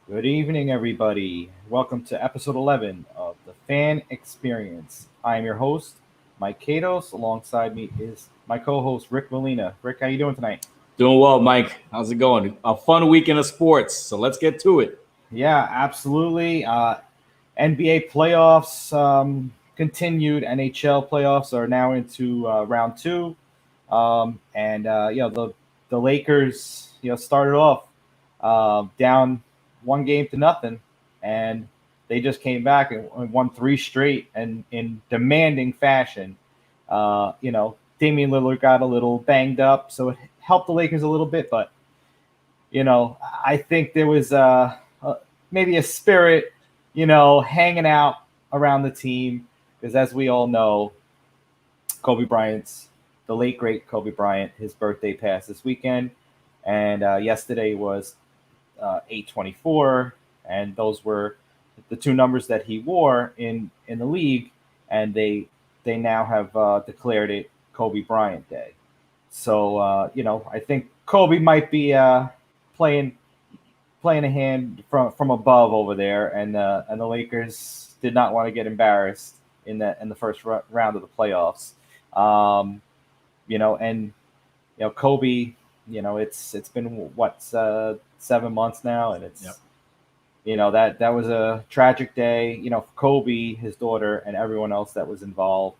Good evening, everybody. Welcome to episode 11 of the Fan Experience. I am your host, Mike Katos. Alongside me is my co-host, Rick Molina. Rick, how you doing tonight? Doing well, Mike. How's it going? A fun weekend of sports, so let's get to it. Yeah, absolutely. NBA playoffs continued. NHL playoffs are now into round two, the Lakers started off down one game to nothing, and they just came back and won three straight and in demanding fashion. Damian Lillard got a little banged up, so it helped the Lakers a little bit, but I think there was maybe a spirit, hanging out around the team because, as we all know, Kobe Bryant's the late great Kobe Bryant. His birthday passed this weekend, and yesterday was 8/24, and those were the two numbers that he wore in the league, and they now have declared it Kobe Bryant Day. So I think Kobe might be playing playing a hand from above over there, and the Lakers did not want to get embarrassed in the first round of the playoffs. Um, and Kobe, it's been what 7 months now, and it's Yep. that was a tragic day, for Kobe, his daughter, and everyone else that was involved,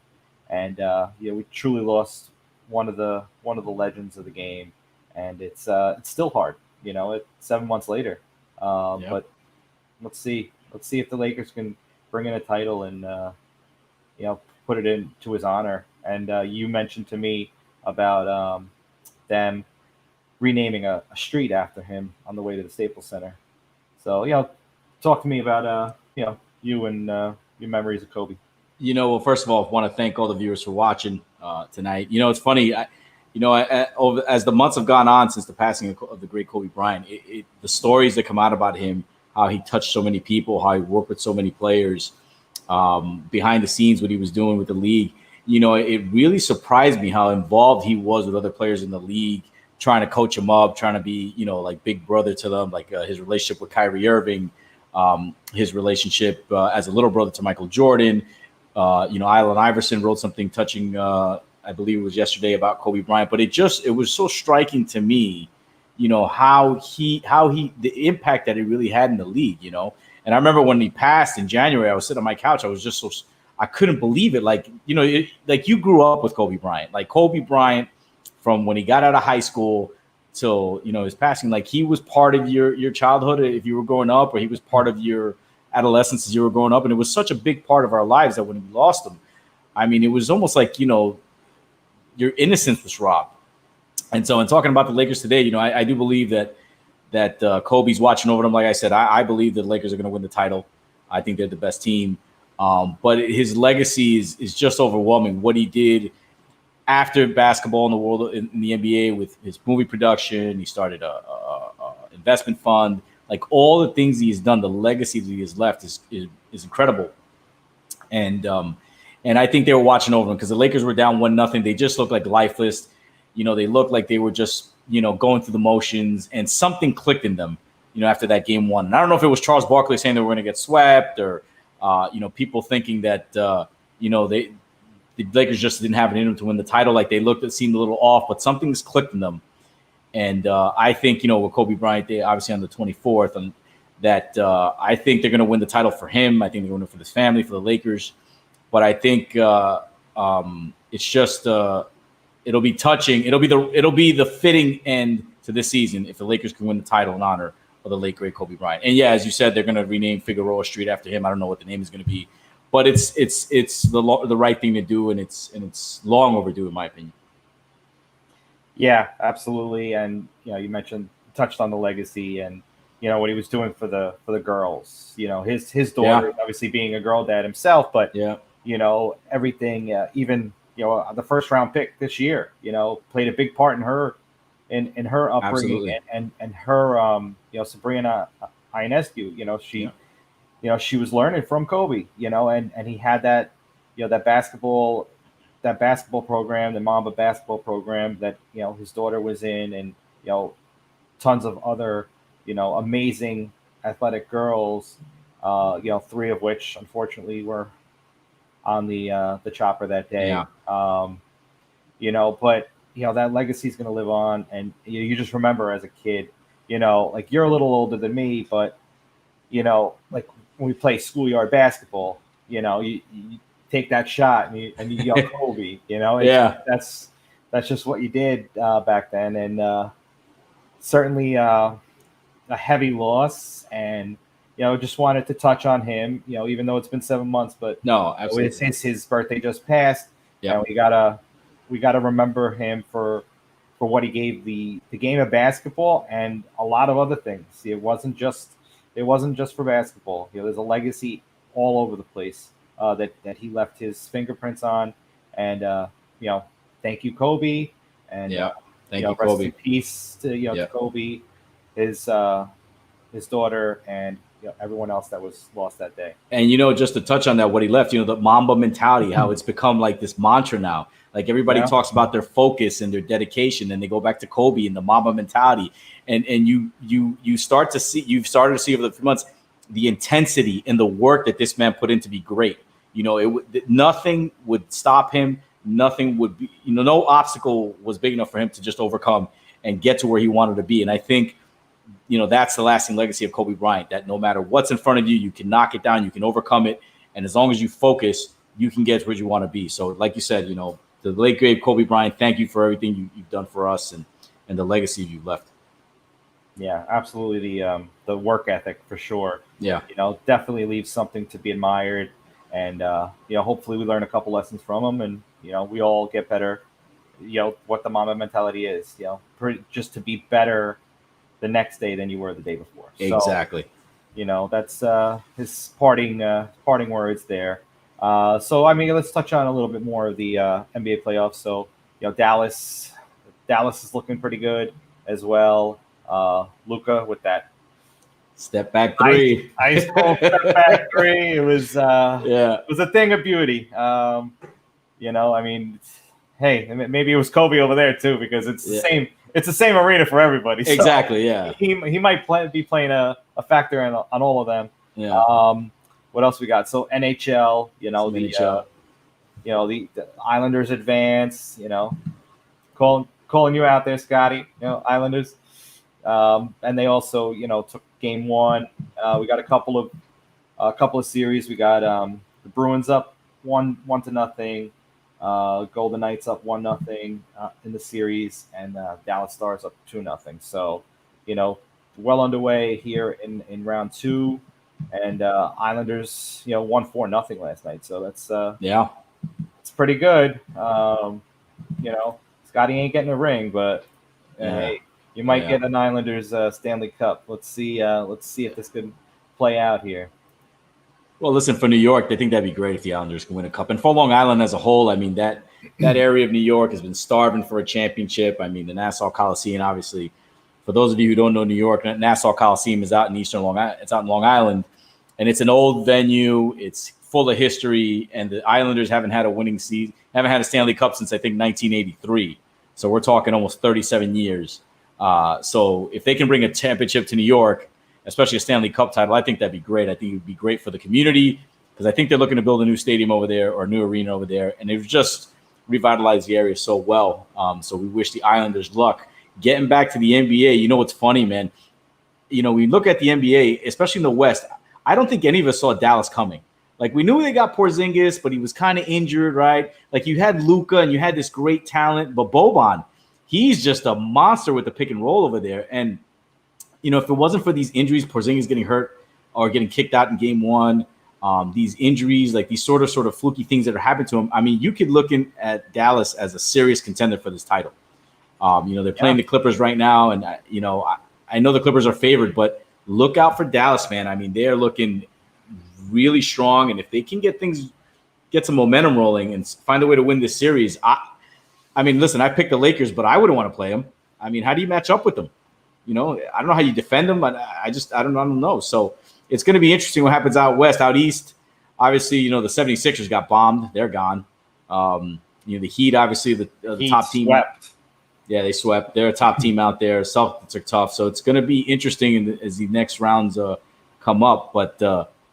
and we truly lost one of the legends of the game, and it's still hard, 7 months later, Yep. but let's see if the Lakers can bring in a title and put it into his honor. And you mentioned to me about them renaming a street after him on the way to the Staples Center. So talk to me about you and your memories of Kobe. Well, first of all, I want to thank all the viewers for watching tonight. It's funny. As the months have gone on since the passing of the great Kobe Bryant, the stories that come out about him, how he touched so many people, how he worked with so many players, behind the scenes, what he was doing with the league. It really surprised me how involved he was with other players in the league, trying to coach them up, trying to be, like big brother to them, like his relationship with Kyrie Irving, his relationship as a little brother to Michael Jordan. Allen Iverson wrote something touching, I believe it was yesterday, about Kobe Bryant, but it was so striking to me, the impact that it really had in the league. And I remember when he passed in January, I was sitting on my couch. I was just I couldn't believe it. Like, like you grew up with Kobe Bryant, like Kobe Bryant, from when he got out of high school till, his passing, like he was part of your childhood if you were growing up, or he was part of your adolescence as you were growing up. And it was such a big part of our lives that when we lost him, I mean, it was almost like, your innocence was robbed. And so in talking about the Lakers today, I do believe that Kobe's watching over them. Like I said, I believe that the Lakers are going to win the title. I think they're the best team. But his legacy is just overwhelming. What he did after basketball in the world, in the NBA, with his movie production, he started a investment fund. Like all the things he has done, the legacy that he has left is incredible. And I think they were watching over him because the Lakers were down 1-0. They just looked like lifeless. They looked like they were just, going through the motions, and something clicked in them, after that game one. And I don't know if it was Charles Barkley saying they were going to get swept, or, people thinking that, the Lakers just didn't have it in them to win the title. Like it seemed a little off, but something's clicked in them. And I think, with Kobe Bryant, they obviously on the 24th, and that I think they're going to win the title for him. I think they're going to win it for his family, for the Lakers. But I think it's just it'll be touching. It'll be the fitting end to this season if the Lakers can win the title in honor of the late great Kobe Bryant. And yeah, as you said, they're going to rename Figueroa Street after him. I don't know what the name is going to be, but it's the right thing to do, and it's long overdue in my opinion. Yeah, absolutely. And you touched on the legacy and what he was doing for the girls. His daughter, obviously being a girl dad himself, but Yeah. Everything, even the first round pick this year, played a big part in her upbringing. Absolutely. and her Sabrina Ionescu. She was learning from Kobe, and he had that that basketball program, the Mamba basketball program that his daughter was in, and tons of other amazing athletic girls, 3 of which unfortunately were on the chopper that day. Yeah. But that legacy is going to live on, and you just remember as a kid, like you're a little older than me, but like when we play schoolyard basketball, you take that shot and you yell Kobe, Yeah. That's just what you did back then, and certainly a heavy loss, and just wanted to touch on him, even though it's been 7 months, but No, absolutely. since his birthday just passed, Yeah. we gotta remember him for what he gave the game of basketball and a lot of other things. It wasn't just for basketball. There's a legacy all over the place that he left his fingerprints on, and thank you, Kobe, and thank you, rest Kobe. in peace to to Kobe, his daughter, and everyone else that was lost that day. And just to touch on that, what he left, the Mamba mentality, how it's become like this mantra now. Like everybody talks about their focus and their dedication, and they go back to Kobe and the Mamba mentality. And you've started to see over the few months the intensity and the work that this man put in to be great. Nothing would stop him. Nothing would be, no obstacle was big enough for him to just overcome and get to where he wanted to be. And I think, that's the lasting legacy of Kobe Bryant, that no matter what's in front of you, you can knock it down, you can overcome it. And as long as you focus, you can get to where you want to be. So like you said, the late great Kobe Bryant, thank you for everything you've done for us and the legacy you've left. Yeah, absolutely. The work ethic for sure. Yeah. Definitely leaves something to be admired. And, hopefully we learn a couple lessons from him, and, we all get better, what the Mamba mentality is, just to be better the next day than you were the day before. Exactly. So, that's his parting words there. So, let's touch on a little bit more of the NBA playoffs. So, Dallas is looking pretty good as well. Luka with that step back three. Ice cold step back three. It was it was a thing of beauty. Hey, maybe it was Kobe over there too, because it's the same. It's the same arena for everybody. So exactly. Yeah. He might be playing a factor on all of them. Yeah. What else we got? So NHL. NHL. The Islanders advance. Calling you out there, Scotty. Islanders. And they also, took game 1. We got a couple of series. We got the Bruins up 1-0. Golden Knights up 1-0 in the series, and Dallas Stars up 2-0. So, well underway here in round 2, and Islanders, won 4-0 last night. So that's it's pretty good. Scotty ain't getting a ring, but hey. You might get an Islanders Stanley Cup. Let's see if this could play out here. Well, listen, for New York, they think that'd be great if the Islanders can win a cup. And for Long Island as a whole, that area of New York has been starving for a championship. The Nassau Coliseum, obviously. For those of you who don't know New York, Nassau Coliseum is out in Eastern Long Island. It's out in Long Island, and it's an old venue. It's full of history, and the Islanders haven't had a winning season, haven't had a Stanley Cup since I think 1983. So we're talking almost 37 years. So if they can bring a championship to New York, especially a Stanley Cup title, I think that'd be great. I think it would be great for the community, because I think they're looking to build a new stadium over there, or a new arena over there, and they've just revitalized the area so well. So we wish the Islanders luck. Getting back to the NBA, what's funny, man? We look at the NBA, especially in the West. I don't think any of us saw Dallas coming. Like, we knew they got Porzingis, but he was kind of injured, right? Like, you had Luka and you had this great talent, but Boban, he's just a monster with the pick and roll over there. And, if it wasn't for these injuries, Porzingis getting hurt or getting kicked out in game 1, these injuries, like these sort of fluky things that are happening to him, you could look at Dallas as a serious contender for this title. They're playing the Clippers right now, and, I know the Clippers are favored, but look out for Dallas, man. They are looking really strong, and if they can get some momentum rolling and find a way to win this series, listen, I picked the Lakers, but I wouldn't want to play them. How do you match up with them? I don't know how you defend them, but I don't know. So it's going to be interesting what happens out west. Out east, obviously, the 76ers got bombed. They're gone. The Heat, obviously, the top team. Swept. Yeah, they swept. They're a top team out there. Celtics are tough. So it's going to be interesting as the next rounds come up. But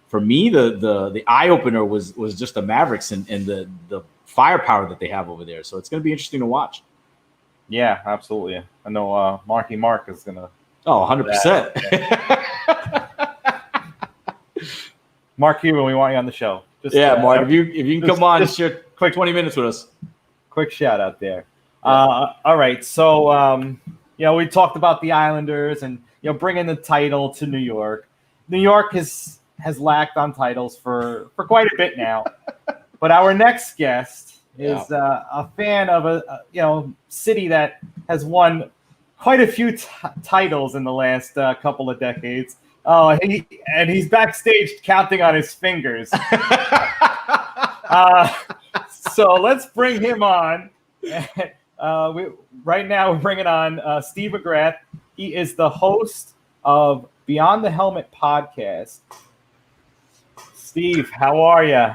for me, the eye opener was just the Mavericks and the firepower that they have over there. So it's going to be interesting to watch. Yeah, absolutely. I know Marky Mark is going to. Oh, 100%. Mark Cuban, we want you on the show. Just, Mark, if you can come on, just share quick 20 minutes with us. Quick shout out there. Yeah. All right. So, we talked about the Islanders and, bringing the title to New York. New York has lacked on titles for quite a bit now. But our next guest is a fan of a city that has won quite a few titles in the last couple of decades. He's backstage counting on his fingers. So let's bring him on. Right now we're bringing on Steve McGrath. He is the host of Beyond the Helmet podcast. Steve, how are you?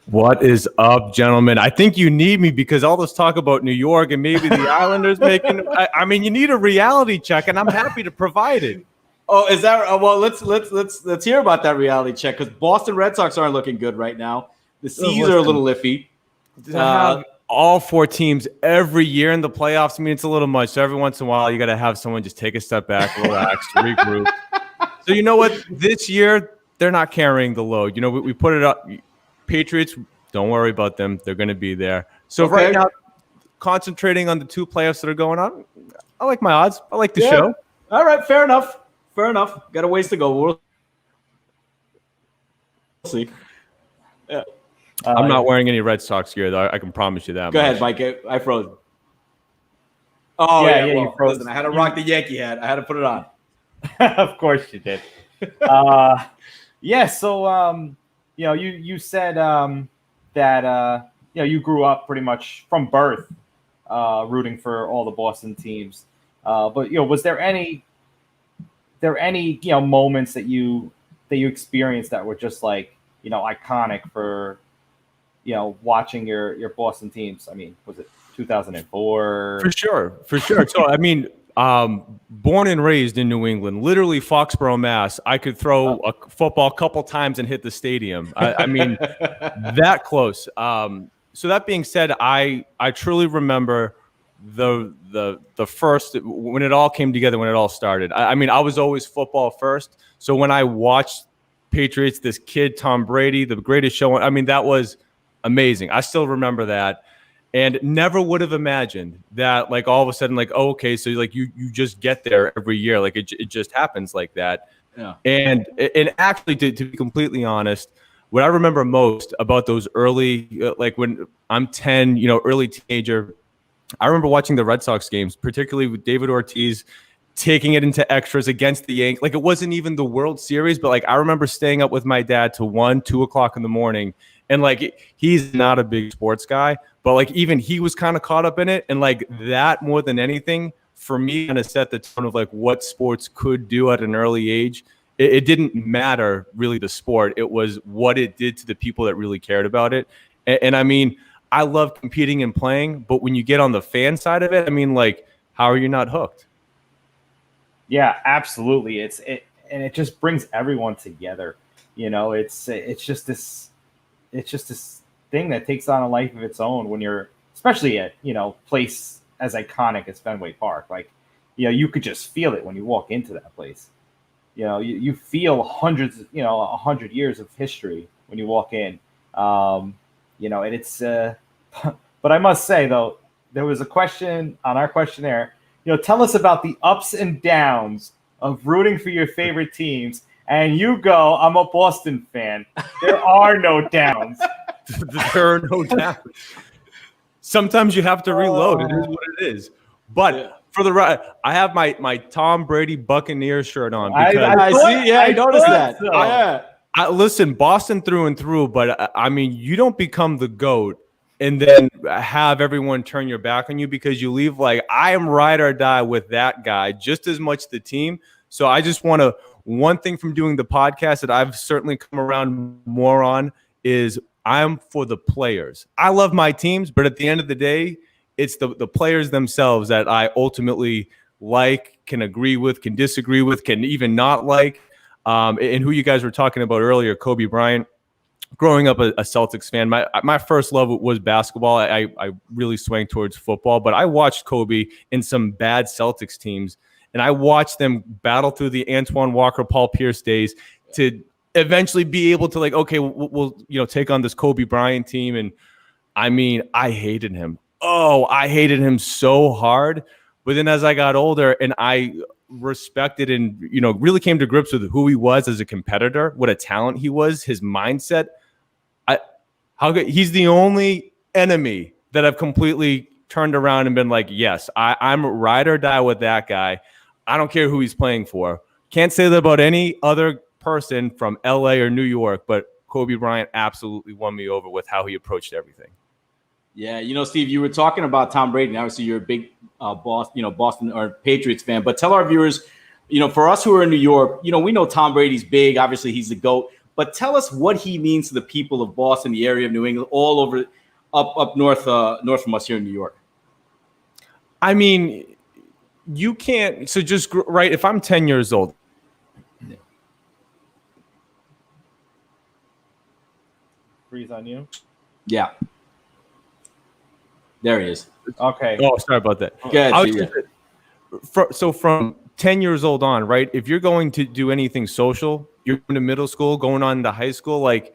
What is up, gentlemen? I think you need me because all this talk about New York and maybe the Islanders making. I mean, you need a reality check, and I'm happy to provide it. Oh, is that well? Let's hear about that reality check because Boston Red Sox aren't looking good right now. The C's are a little iffy. All four teams every year in the playoffs. I mean, it's a little much. So every once in a while, you got to have someone just take a step back, relax, regroup. So you know what? This year, they're not carrying the load. We put it up. Patriots, don't worry about them. They're going to be there. So right now, concentrating on the two playoffs that are going on, I like my odds. I like the show. All right, fair enough. Got a ways to go. We'll see. Yeah. I'm not wearing any Red Sox gear, though. I can promise you that. Go ahead, Mike. I froze. Oh, yeah, you froze. Listen, I had to rock the Yankee hat. I had to put it on. Of course you did. So, you said that, you grew up pretty much from birth rooting for all the Boston teams. But, was there any moments that you experienced that were just like, iconic for, watching your Boston teams? I mean, was it 2004? For sure. So, I mean, born and raised in New England, literally Foxborough, Mass. I could throw a football a couple times and hit the stadium. I mean, that close. So that being said, I truly remember the first when it all came together, when it all started. I mean, I was always football first. So when I watched Patriots, this kid Tom Brady, the greatest show. I mean, that was amazing. I still remember that. And never would have imagined that, like, all of a sudden, like, okay, so like you just get there every year, like it just happens like that. Yeah. And actually, to be completely honest, what I remember most about those early, like when I'm 10, early teenager, I remember watching the Red Sox games, particularly with David Ortiz taking it into extras against the Yankees. Like, it wasn't even the World Series, but like I remember staying up with my dad till 1, 2 o'clock in the morning. And like, he's not a big sports guy, but like even he was kind of caught up in it. And like that more than anything for me kind of set the tone of like what sports could do at an early age. It didn't matter really the sport. It was what it did to the people that really cared about it. And I mean, I love competing and playing, but when you get on the fan side of it, I mean, like, how are you not hooked? Yeah, absolutely. It just brings everyone together. It's just this thing that takes on a life of its own when you're, especially at, place as iconic as Fenway Park. Like, you could just feel it when you walk into that place. You feel hundreds, 100 years of history when you walk in. And it's, but I must say though, there was a question on our questionnaire, tell us about the ups and downs of rooting for your favorite teams. And you go, I'm a Boston fan. There are no downs. There are no downs. Sometimes you have to reload. It is what it is. But for the right, I have my Tom Brady Buccaneers shirt on. I see. Yeah, I noticed that. So. Yeah. Listen, Boston through and through. But I mean, you don't become the GOAT and then have everyone turn your back on you because you leave like, I am ride or die with that guy, just as much the team. So I just want to, one thing from doing the podcast that I've certainly come around more on is I'm for the players. I love my teams, but at the end of the day, it's the players themselves that I ultimately like, can agree with, can disagree with, can even not like. And who you guys were talking about earlier, Kobe Bryant. Growing up a Celtics fan, my first love was basketball. I really swang towards football, but I watched Kobe in some bad Celtics teams, and I watched them battle through the Antoine Walker, Paul Pierce days to eventually be able to like, okay, we'll take on this Kobe Bryant team. And I mean, I hated him. Oh, I hated him so hard. But then as I got older and I respected and, really came to grips with who he was as a competitor, what a talent he was, his mindset. He's the only enemy that I've completely turned around and been like, yes, I'm ride or die with that guy. I don't care who he's playing for. Can't say that about any other person from LA or New York, but Kobe Bryant absolutely won me over with how he approached everything. Yeah, Steve, you were talking about Tom Brady. And obviously, you're a big Boston or Patriots fan. But tell our viewers, for us who are in New York, we know Tom Brady's big. Obviously, he's the GOAT. But tell us what he means to the people of Boston, the area of New England, all over up north from us here in New York. I mean, you can't. So just right. If I'm 10 years old. Freeze on you. Yeah. There he is. Okay. Oh, sorry about that. So from 10 years old on, right? If you're going to do anything social, you're going to middle school, going on to high school, like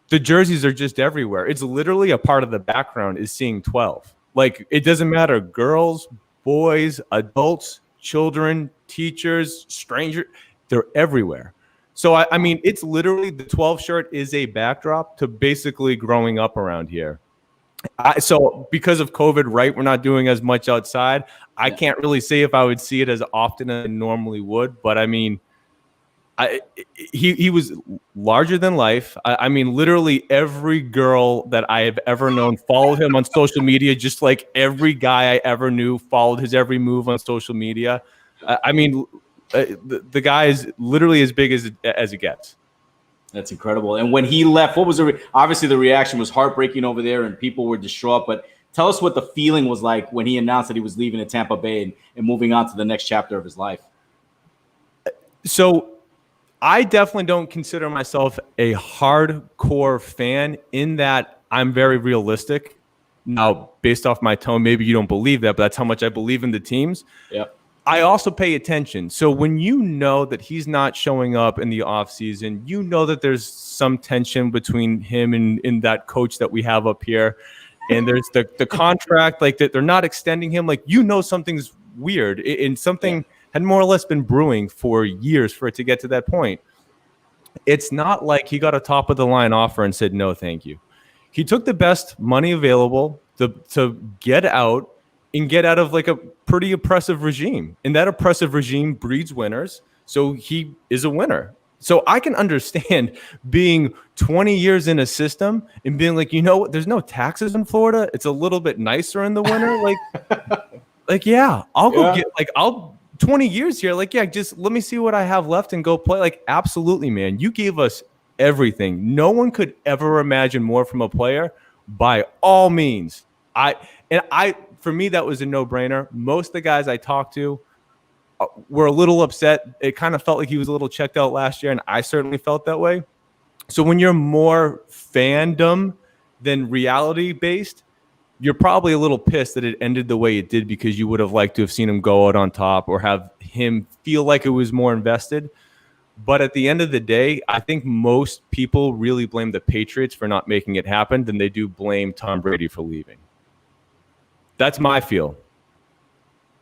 the jerseys are just everywhere. It's literally a part of the background is seeing 12. Like it doesn't matter, girls, boys, adults, children, teachers, strangers, they're everywhere. So I mean, it's literally the 12 shirt is a backdrop to basically growing up around here. So because of COVID, right, we're not doing as much outside. I can't really say if I would see it as often as I normally would, but I mean, he was larger than life. I mean, literally every girl that I have ever known followed him on social media, just like every guy I ever knew followed his every move on social media. I mean, the guy is literally as big as it gets. That's incredible. And when he left, what was obviously the reaction was heartbreaking over there and people were distraught, but tell us what the feeling was like when he announced that he was leaving at Tampa Bay and moving on to the next chapter of his life. So I definitely don't consider myself a hardcore fan in that I'm very realistic. Now, based off my tone, maybe you don't believe that, but that's how much I believe in the teams. Yeah. I also pay attention. So when you know that he's not showing up in the offseason, you know that there's some tension between him and that coach that we have up here. And there's the contract, like that they're not extending him. Like, something's weird. And something had more or less been brewing for years for it to get to that point. It's not like he got a top of the line offer and said, no, thank you. He took the best money available to get out and get out of like a pretty oppressive regime. And that oppressive regime breeds winners. So he is a winner. So I can understand being 20 years in a system and being like, what? There's no taxes in Florida. It's a little bit nicer in the winter. I'll go get 20 years here. Just let me see what I have left and go play. Like, absolutely, man. You gave us everything. No one could ever imagine more from a player. By all means. For me, that was a no-brainer. Most of the guys I talked to were a little upset. It kind of felt like he was a little checked out last year, and I certainly felt that way. So when you're more fandom than reality-based, you're probably a little pissed that it ended the way it did because you would have liked to have seen him go out on top or have him feel like it was more invested. But at the end of the day, I think most people really blame the Patriots for not making it happen than they do blame Tom Brady for leaving. That's my feel.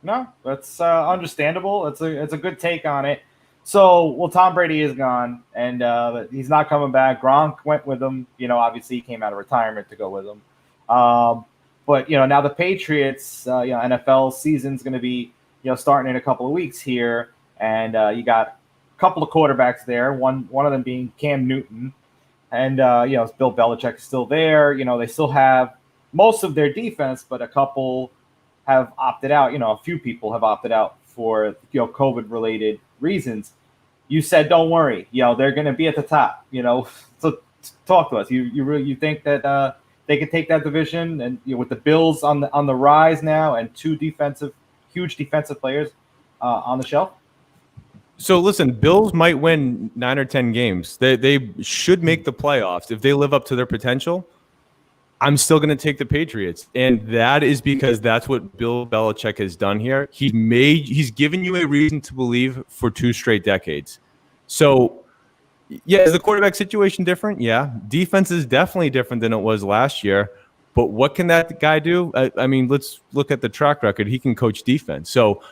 No, that's understandable. It's a good take on it. So, Tom Brady is gone, and he's not coming back. Gronk went with him. Obviously he came out of retirement to go with him. But now the Patriots, NFL season's going to be starting in a couple of weeks here, and you got a couple of quarterbacks there. One of them being Cam Newton, and Bill Belichick is still there. They still have most of their defense, but a couple have opted out. A few people have opted out for COVID-related reasons. You said, don't worry, they're going to be at the top. So talk to us. You think that they could take that division, and with the Bills on the rise now, and two huge defensive players on the shelf? So listen, Bills might win 9 or 10 games. They should make the playoffs if they live up to their potential. I'm still going to take the Patriots, and that is because that's what Bill Belichick has done here. He's given you a reason to believe for 2 straight decades. So, yeah, is the quarterback situation different? Yeah, defense is definitely different than it was last year. But what can that guy do? I mean, let's look at the track record. He can coach defense. So,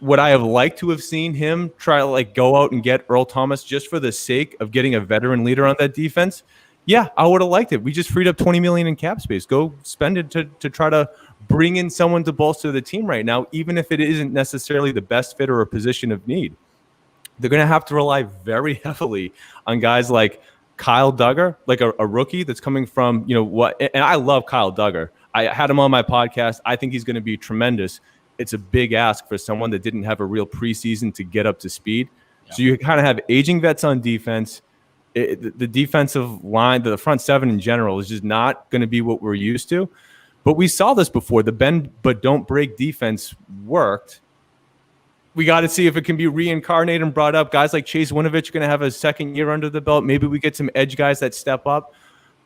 would I have liked to have seen him try to like go out and get Earl Thomas just for the sake of getting a veteran leader on that defense? Yeah, I would have liked it. We just freed up $20 million in cap space. Go spend it to try to bring in someone to bolster the team right now, even if it isn't necessarily the best fit or a position of need. They're going to have to rely very heavily on guys like Kyle Duggar, like a rookie that's coming from, what? And I love Kyle Duggar. I had him on my podcast. I think he's going to be tremendous. It's a big ask for someone that didn't have a real preseason to get up to speed. Yeah. So you kind of have aging vets on defense. The defensive line, the front seven in general, is just not going to be what we're used to. But we saw this before. The bend but don't break defense worked. We got to see if it can be reincarnated and brought up. Guys like Chase Winovich are going to have a second year under the belt. Maybe we get some edge guys that step up.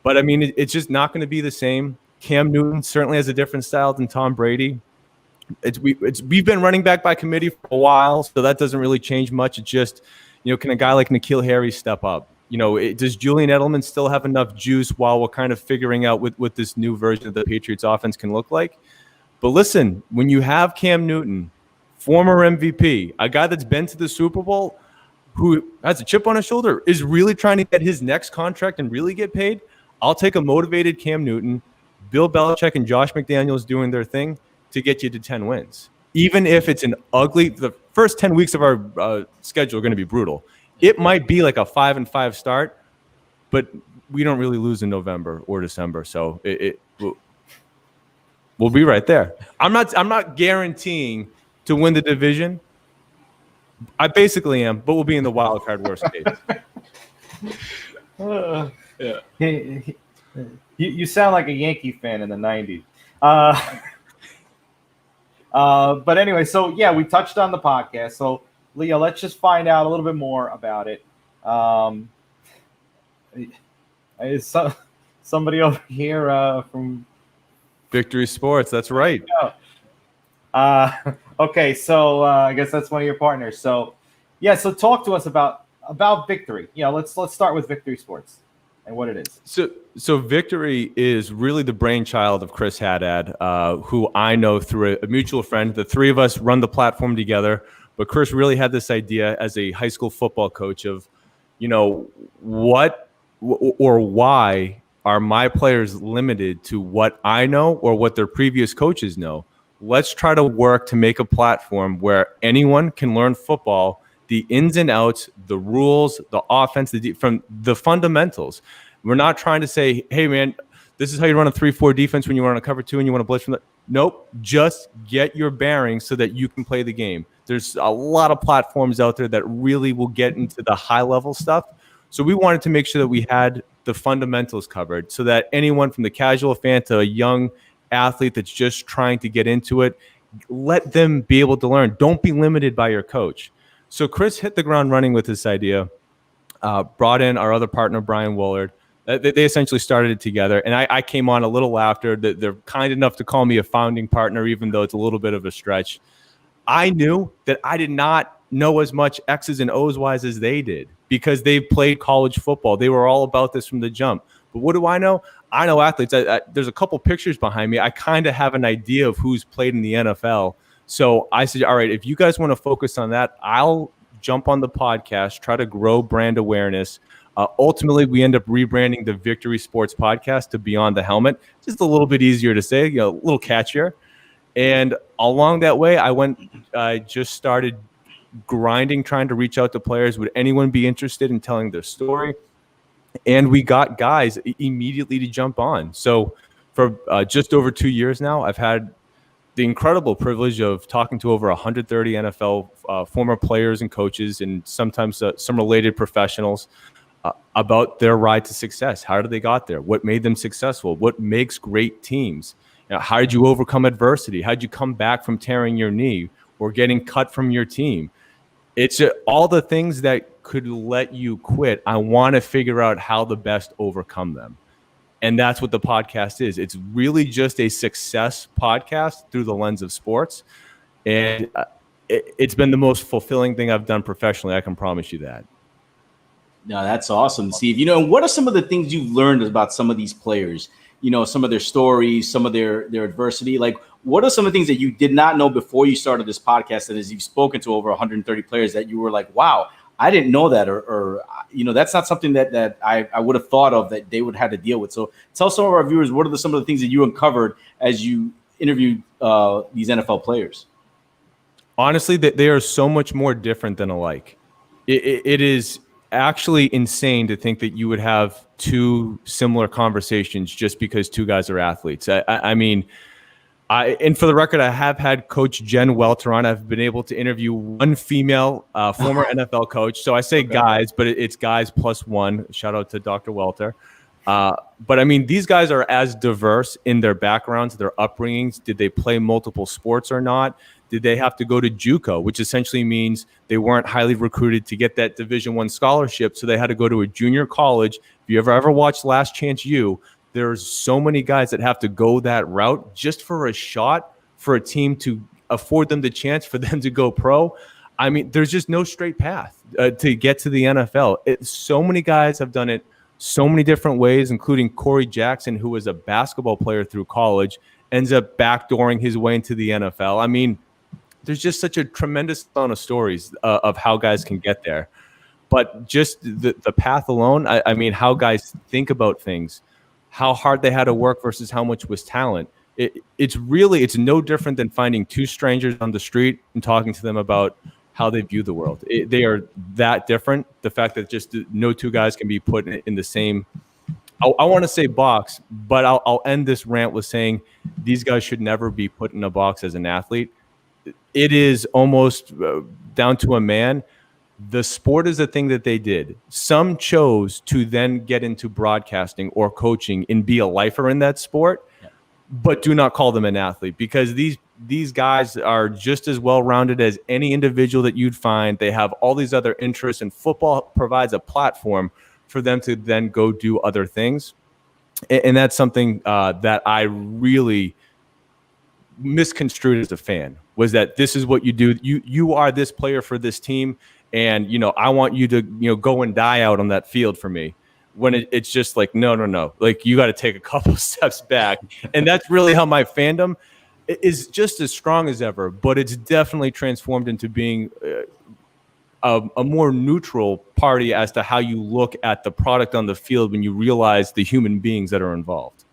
But, I mean, it's just not going to be the same. Cam Newton certainly has a different style than Tom Brady. We've been running back by committee for a while, so that doesn't really change much. It's just, can a guy like N'Keal Harry step up? Does Julian Edelman still have enough juice while we're kind of figuring out what this new version of the Patriots offense can look like? But listen, when you have Cam Newton, former MVP, a guy that's been to the Super Bowl, who has a chip on his shoulder, is really trying to get his next contract and really get paid, I'll take a motivated Cam Newton, Bill Belichick and Josh McDaniels doing their thing to get you to 10 wins. Even if it's the first 10 weeks of our schedule are going to be brutal. It might be like a 5-5 start, but we don't really lose in November or December, so we'll be right there. I'm not guaranteeing to win the division. I basically am, but we'll be in the wild card worst case. Yeah. You sound like a Yankee fan in the 90s. But anyway, so yeah, we touched on the podcast. So Leo, let's just find out a little bit more about it. Is somebody over here from Victory Sports? That's right. Okay, so I guess that's one of your partners. So yeah, so talk to us about Victory. Let's start with Victory Sports and what it is. So Victory is really the brainchild of Chris Haddad, who I know through a mutual friend. The three of us run the platform together, but Chris really had this idea as a high school football coach of, what or why are my players limited to what I know or what their previous coaches know? Let's try to work to make a platform where anyone can learn football, the ins and outs, the rules, the offense, from the fundamentals. We're not trying to say, hey, man, this is how you run a 3-4 defense when you run a cover 2 and you want to blitz from the. Nope. Just get your bearings so that you can play the game. There's a lot of platforms out there that really will get into the high-level stuff. So we wanted to make sure that we had the fundamentals covered so that anyone from the casual fan to a young athlete that's just trying to get into it, let them be able to learn. Don't be limited by your coach. So Chris hit the ground running with this idea, brought in our other partner, Brian Woolard. They essentially started it together, and I came on a little after. They're kind enough to call me a founding partner, even though it's a little bit of a stretch. I knew that I did not know as much X's and O's wise as they did because they played college football. They were all about this from the jump. But what do I know? I know athletes. There's a couple pictures behind me. I kind of have an idea of who's played in the NFL. So I said, all right, if you guys want to focus on that, I'll jump on the podcast, try to grow brand awareness. Ultimately, we end up rebranding the Victory Sports Podcast to Beyond the Helmet. Just a little bit easier to say, a little catchier. And along that way, I just started grinding, trying to reach out to players. Would anyone be interested in telling their story? And we got guys immediately to jump on. So for just over 2 years now, I've had the incredible privilege of talking to over 130 NFL former players and coaches and sometimes some related professionals about their ride to success. How did they got there? What made them successful? What makes great teams? How did you overcome adversity? How did you come back from tearing your knee or getting cut from your team? It's all the things that could let you quit. I want to figure out how to best overcome them. And that's what the podcast is. It's really just a success podcast through the lens of sports. And it's been the most fulfilling thing I've done professionally. I can promise you that. No, that's awesome, Steve. What are some of the things you've learned about some of these players? Some of their stories, some of their adversity. Like, what are some of the things that you did not know before you started this podcast, and as you've spoken to over 130 players, that you were like, wow, I didn't know that, or that's not something that I would have thought of that they would have to deal with. So tell some of our viewers, what are some of the things that you uncovered as you interviewed these NFL players? Honestly, that they are so much more different than alike. It is actually insane to think that you would have two similar conversations just because two guys are athletes. I mean, and for the record, I have had Coach Jen Welter on. I've been able to interview one female former NFL coach. So I say guys, but it's guys plus one. Shout out to Dr. Welter. But I mean, these guys are as diverse in their backgrounds, their upbringings. Did they play multiple sports or not? Did they have to go to JUCO, which essentially means they weren't highly recruited to get that Division I scholarship, so they had to go to a junior college? If you ever watched Last Chance U, there's so many guys that have to go that route just for a shot for a team to afford them the chance for them to go pro. I mean, there's just no straight path to get to the NFL. So many guys have done it so many different ways, including Corey Jackson, who was a basketball player through college, ends up backdooring his way into the NFL. I mean, there's just such a tremendous amount of stories of how guys can get there. But just the path alone, I mean, how guys think about things, how hard they had to work versus how much was talent. It's no different than finding two strangers on the street and talking to them about how they view the world. They are that different. The fact that just no two guys can be put in the same, I want to say box, but I'll end this rant with saying these guys should never be put in a box as an athlete. It is almost down to a man. The sport is a thing that they did. Some chose to then get into broadcasting or coaching and be a lifer in that sport, but do not call them an athlete, because these guys are just as well-rounded as any individual that you'd find. They have all these other interests, and football provides a platform for them to then go do other things. And that's something that I really misconstrued as a fan, was that this is what you do. You are this player for this team, and I want you to go and die out on that field for me. When it's just like no, like you got to take a couple steps back. And that's really how my fandom is just as strong as ever, but it's definitely transformed into being a more neutral party as to how you look at the product on the field when you realize the human beings that are involved.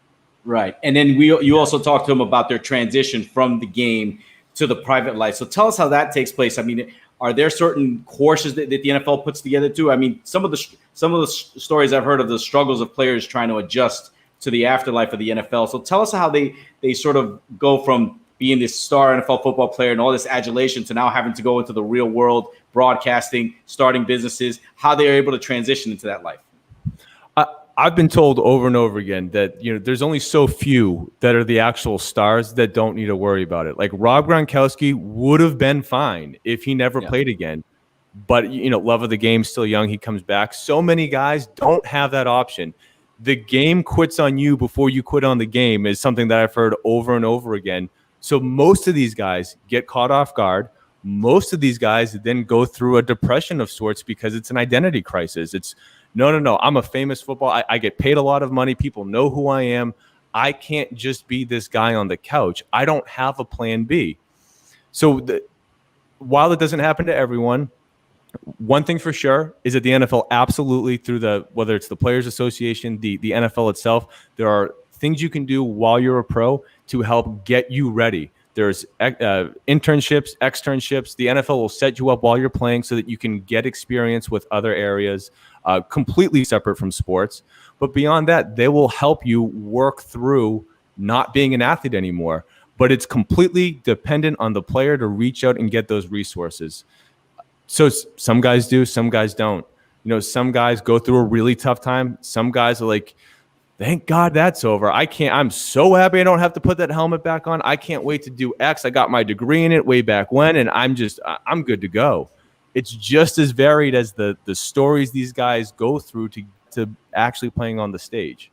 Right. And then you also talked to them about their transition from the game to the private life. So tell us how that takes place. I mean, are there certain courses that the NFL puts together too? I mean, some of the stories I've heard of the struggles of players trying to adjust to the afterlife of the NFL. So tell us how they sort of go from being this star NFL football player and all this adulation to now having to go into the real world, broadcasting, starting businesses, how they are able to transition into that life. I've been told over and over again that there's only so few that are the actual stars that don't need to worry about it. Like Rob Gronkowski would have been fine if he never played again. But love of the game, still young, he comes back. So many guys don't have that option. The game quits on you before you quit on the game is something that I've heard over and over again. So most of these guys get caught off guard. Most of these guys then go through a depression of sorts because it's an identity crisis. It's no, I'm a famous football. I get paid a lot of money. People know who I am. I can't just be this guy on the couch. I don't have a plan B. So while it doesn't happen to everyone, one thing for sure is that the NFL absolutely, through whether it's the Players Association, the NFL itself, there are things you can do while you're a pro to help get you ready. There's internships, externships. The NFL will set you up while you're playing so that you can get experience with other areas, completely separate from sports. But beyond that, they will help you work through not being an athlete anymore. But it's completely dependent on the player to reach out and get those resources. So some guys do, some guys don't. Some guys go through a really tough time. Some guys are like, thank God that's over. I'm so happy I don't have to put that helmet back on. I can't wait to do X. I got my degree in it way back when, and I'm good to go. it's just as varied as the stories these guys go through to actually playing on the stage.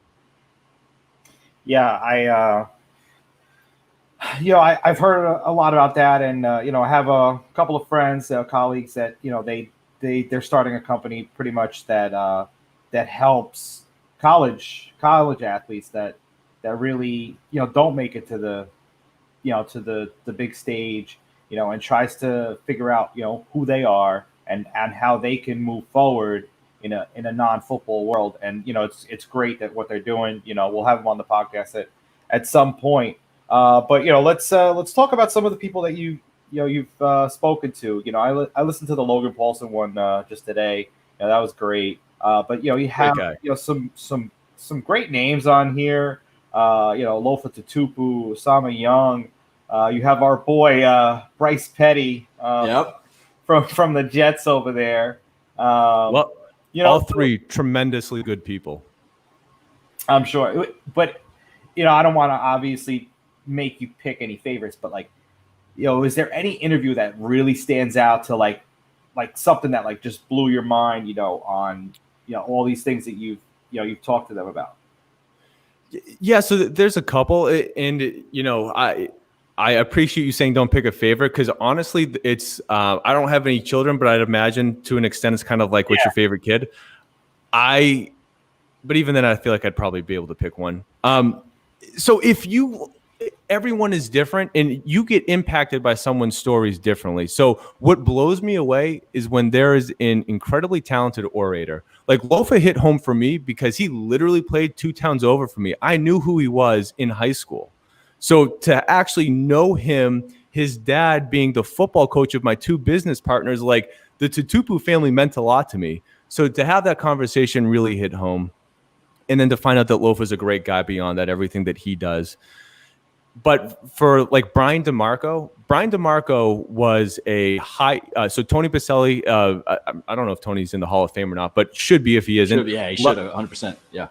Yeah, I've heard a lot about that, and I have a couple of friends, colleagues that they're starting a company pretty much that helps college athletes that really don't make it to the big stage, and tries to figure out who they are and how they can move forward in a non-football world. And it's great that what they're doing. We'll have them on the podcast at some point. But let's talk about some of the people that you've spoken to. I listened to the Logan Paulson one just today. That was great. But you have some great names on here. Lofa Tatupu, Osama Young. You have our boy Bryce Petty from the Jets over there. All three tremendously good people. I'm sure, but I don't want to obviously make you pick any favorites, but is there any interview that really stands out to like something that just blew your mind, on all these things that you've talked to them about? Yeah, so there's a couple, and I appreciate you saying don't pick a favorite, because honestly, it's I don't have any children, but I'd imagine to an extent it's kind of like what's your favorite kid. But even then, I feel like I'd probably be able to pick one. So everyone is different, and you get impacted by someone's stories differently. So what blows me away is when there is an incredibly talented orator. Like Lofa hit home for me because he literally played 2 towns over from me. I knew who he was in high school. So to actually know him, his dad being the football coach of my 2 business partners, like the Tutupu family meant a lot to me. So to have that conversation really hit home. And then to find out that Lofa's a great guy beyond that, everything that he does. But for like Brian DeMarco was a high. So Tony Pacelli, I don't know if Tony's in the Hall of Fame or not, but should be if he isn't. He should 100%. Yeah.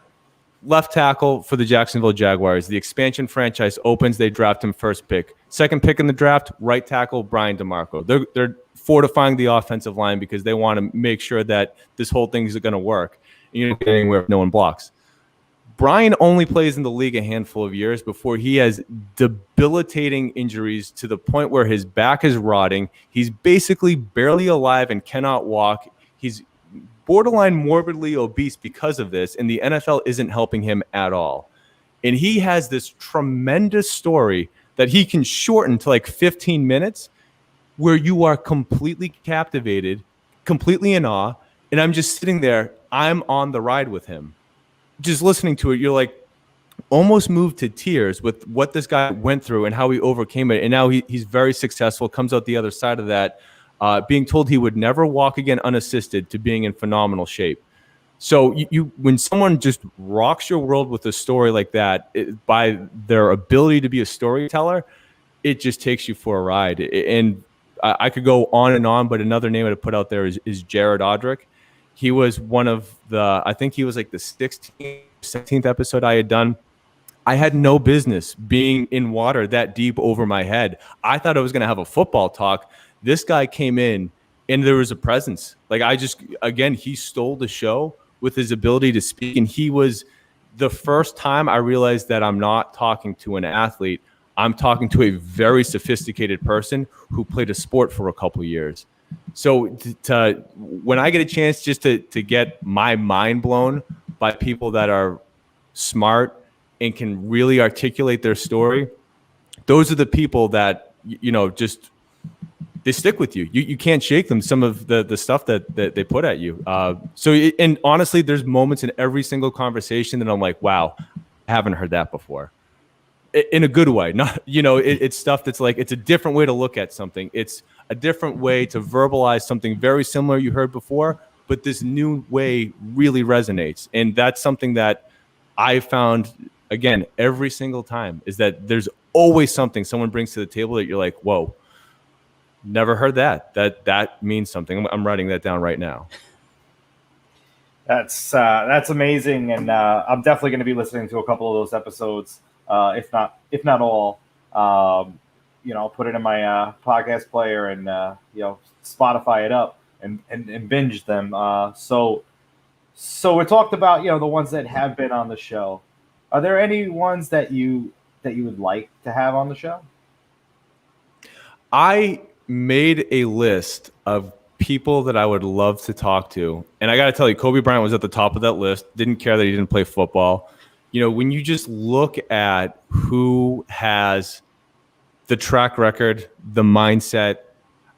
Left tackle for the Jacksonville Jaguars. The expansion franchise opens. They draft him first pick. Second pick in the draft, right tackle Brian DeMarco. They're fortifying the offensive line because they want to make sure that this whole thing is going to work. You don't get anywhere if no one blocks. Brian only plays in the league a handful of years before he has debilitating injuries to the point where his back is rotting. He's basically barely alive and cannot walk. He's borderline morbidly obese because of this, and the NFL isn't helping him at all. And he has this tremendous story that he can shorten to like 15 minutes where you are completely captivated, completely in awe, and I'm just sitting there. I'm on the ride with him. Just listening to it, you're like almost moved to tears with what this guy went through and how he overcame it. And now he's very successful, comes out the other side of that, being told he would never walk again unassisted to being in phenomenal shape. So you when someone just rocks your world with a story like that, by their ability to be a storyteller, it just takes you for a ride. And I could go on and on, but another name I'd put out there is Jared Odrick. He was one of I think he was like the 16th, 17th episode I had done. I had no business being in water that deep over my head. I thought I was going to have a football talk. This guy came in and there was a presence. Like he stole the show with his ability to speak. And he was the first time I realized that I'm not talking to an athlete. I'm talking to a very sophisticated person who played a sport for a couple of years. So when I get a chance just to get my mind blown by people that are smart and can really articulate their story, those are the people that, just they stick with you. You can't shake them, some of the stuff that they put at you. And honestly, there's moments in every single conversation that I'm like, wow, I haven't heard that before. In a good way. Not, it's stuff that's like, it's a different way to look at something. It's a different way to verbalize something very similar you heard before, but this new way really resonates. And that's something that I found, again, every single time, is that there's always something someone brings to the table that you're like, whoa, never heard that. That means something. I'm writing that down right now. That's amazing. And I'm definitely going to be listening to a couple of those episodes. If not all. I'll put it in my podcast player and Spotify it up. and binge them. So we talked about the ones that have been on the show. Are there any ones that you would like to have on the show? I made a list of people that I would love to talk to. And I got to tell you, Kobe Bryant was at the top of that list. Didn't care that he didn't play football. When you just look at who has the track record, the mindset,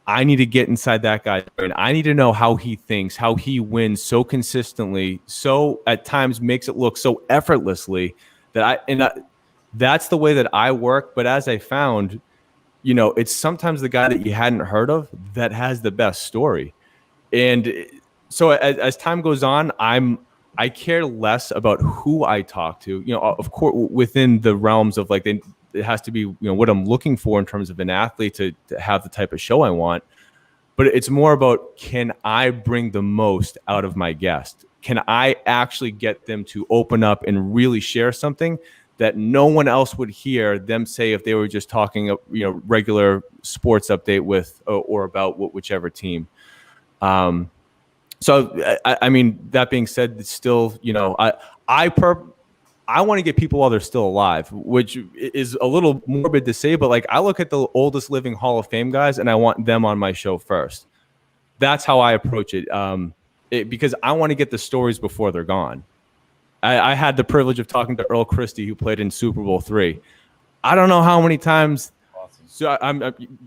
I need to get inside that guy. And I need to know how he thinks, how he wins so consistently, so at times makes it look so effortlessly that's the way that I work. But as I found, it's sometimes the guy that you hadn't heard of that has the best story. And so as time goes on, I care less about who I talk to, of course, within the realms of like, it has to be, what I'm looking for in terms of an athlete to have the type of show I want. But it's more about, can I bring the most out of my guest? Can I actually get them to open up and really share something that no one else would hear them say if they were just talking, regular sports update with or about whichever team. So I mean, that being said, it's still, I want to get people while they're still alive, which is a little morbid to say, but like I look at the oldest living Hall of Fame guys and I want them on my show first. That's how I approach it, because I want to get the stories before they're gone. I had the privilege of talking to Earl Christie, who played in Super Bowl III. I don't know how many times. Awesome. So I'm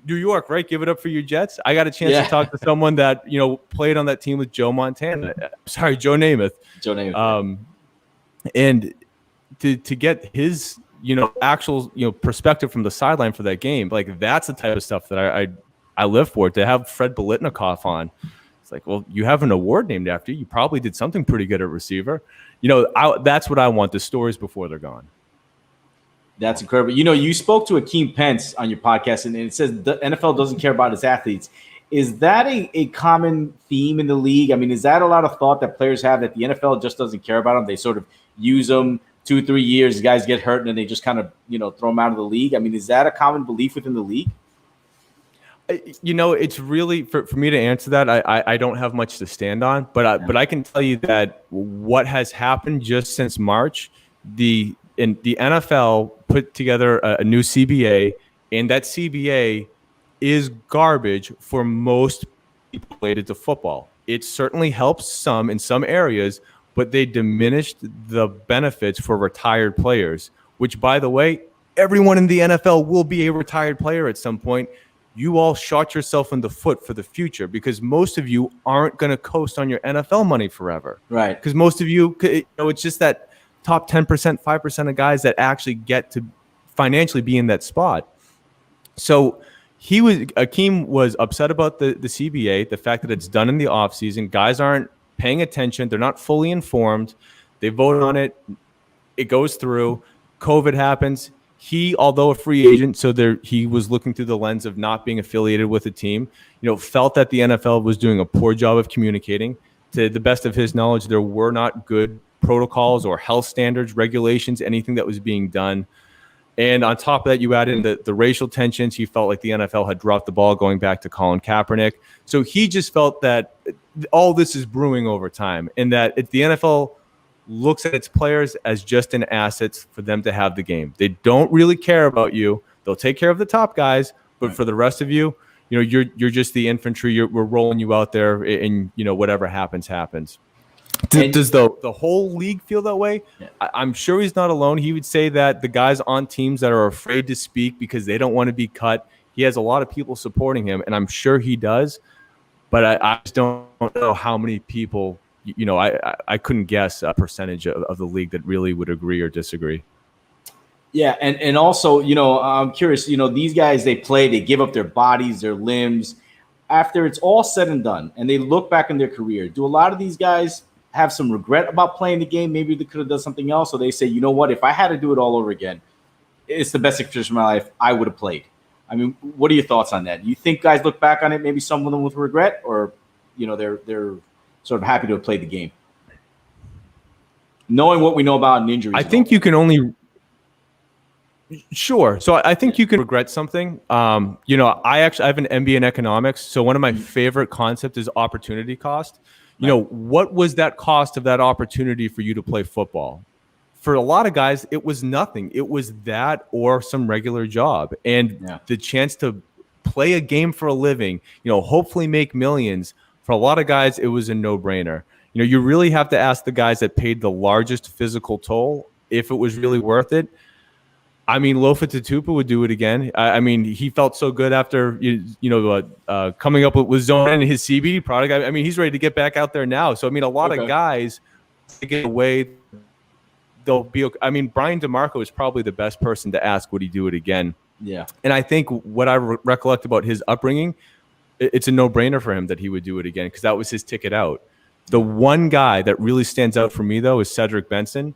New York, right? Give it up for your Jets. I got a chance to talk to someone that played on that team with Joe Montana. Sorry, Joe Namath. And to get his actual perspective from the sideline for that game, like that's the type of stuff that I live for. To have Fred Biletnikoff on, it's like, well, you have an award named after you. You probably did something pretty good at receiver. That's what I want, the stories before they're gone. That's incredible. You spoke to Akeem Pence on your podcast, and it says the NFL doesn't care about its athletes. Is that a common theme in the league? I mean, is that a lot of thought that players have, that the NFL just doesn't care about them? They sort of use them 2-3 years, guys get hurt, and then they just kind of, throw them out of the league. I mean, is that a common belief within the league? It's really for me to answer that. I don't have much to stand on, but I can tell you that what has happened just since March, the NFL put together a new CBA, and that CBA is garbage for most people related to football. It certainly helps some in some areas, but they diminished the benefits for retired players, which, by the way, everyone in the NFL will be a retired player at some point. You all shot yourself in the foot for the future, because most of you aren't going to coast on your NFL money forever. Right. Because most of you, it's just that top 10%, 5% of guys that actually get to financially be in that spot. So Akeem was upset about the CBA, the fact that it's done in the offseason. Guys aren't paying attention. They're not fully informed. They vote on it. It goes through. COVID happens. He, although a free agent, he was looking through the lens of not being affiliated with a team, felt that the NFL was doing a poor job of communicating. To the best of his knowledge, there were not good protocols or health standards, regulations, anything that was being done. And on top of that, you add in the racial tensions. He felt like the NFL had dropped the ball going back to Colin Kaepernick. So he just felt that all this is brewing over time, and that the NFL looks at its players as just an asset for them to have the game. They don't really care about you. They'll take care of the top guys, but for the rest of you, you're just the infantry. We're rolling you out there, and whatever happens. Does the whole league feel that way? Yeah. I'm sure he's not alone. He would say that the guys on teams that are afraid to speak because they don't want to be cut, he has a lot of people supporting him, and I'm sure he does. But I just don't know how many people. I couldn't guess a percentage of the league that really would agree or disagree. Yeah, and also, I'm curious, these guys, they play, they give up their bodies, their limbs. After it's all said and done, and they look back in their career, do a lot of these guys have some regret about playing the game? Maybe they could have done something else, or they say, you know what, if I had to do it all over again, it's the best experience of my life, I would have played. I mean, what are your thoughts on that? You think guys look back on it, maybe some of them with regret, or, they're sort of happy to have played the game? Knowing what we know about an injury. I think you can only Sure. So I think you can regret something. I have an MBA in economics. So one of my favorite concepts is opportunity cost. What was that cost of that opportunity for you to play football? For a lot of guys, it was nothing. It was that or some regular job. And the chance to play a game for a living, hopefully make millions. For a lot of guys, it was a no-brainer. You really have to ask the guys that paid the largest physical toll if it was really worth it. I mean, Lofa Tatupu would do it again. I mean, he felt so good after coming up with Zone and his CBD product. I mean, he's ready to get back out there now. So I mean, a lot of guys to get away, they'll be okay. I mean, Brian DeMarco is probably the best person to ask would he do it again. Yeah, and I think what I recollect about his upbringing, it's a no-brainer for him that he would do it again because that was his ticket out. The one guy that really stands out for me though is Cedric Benson.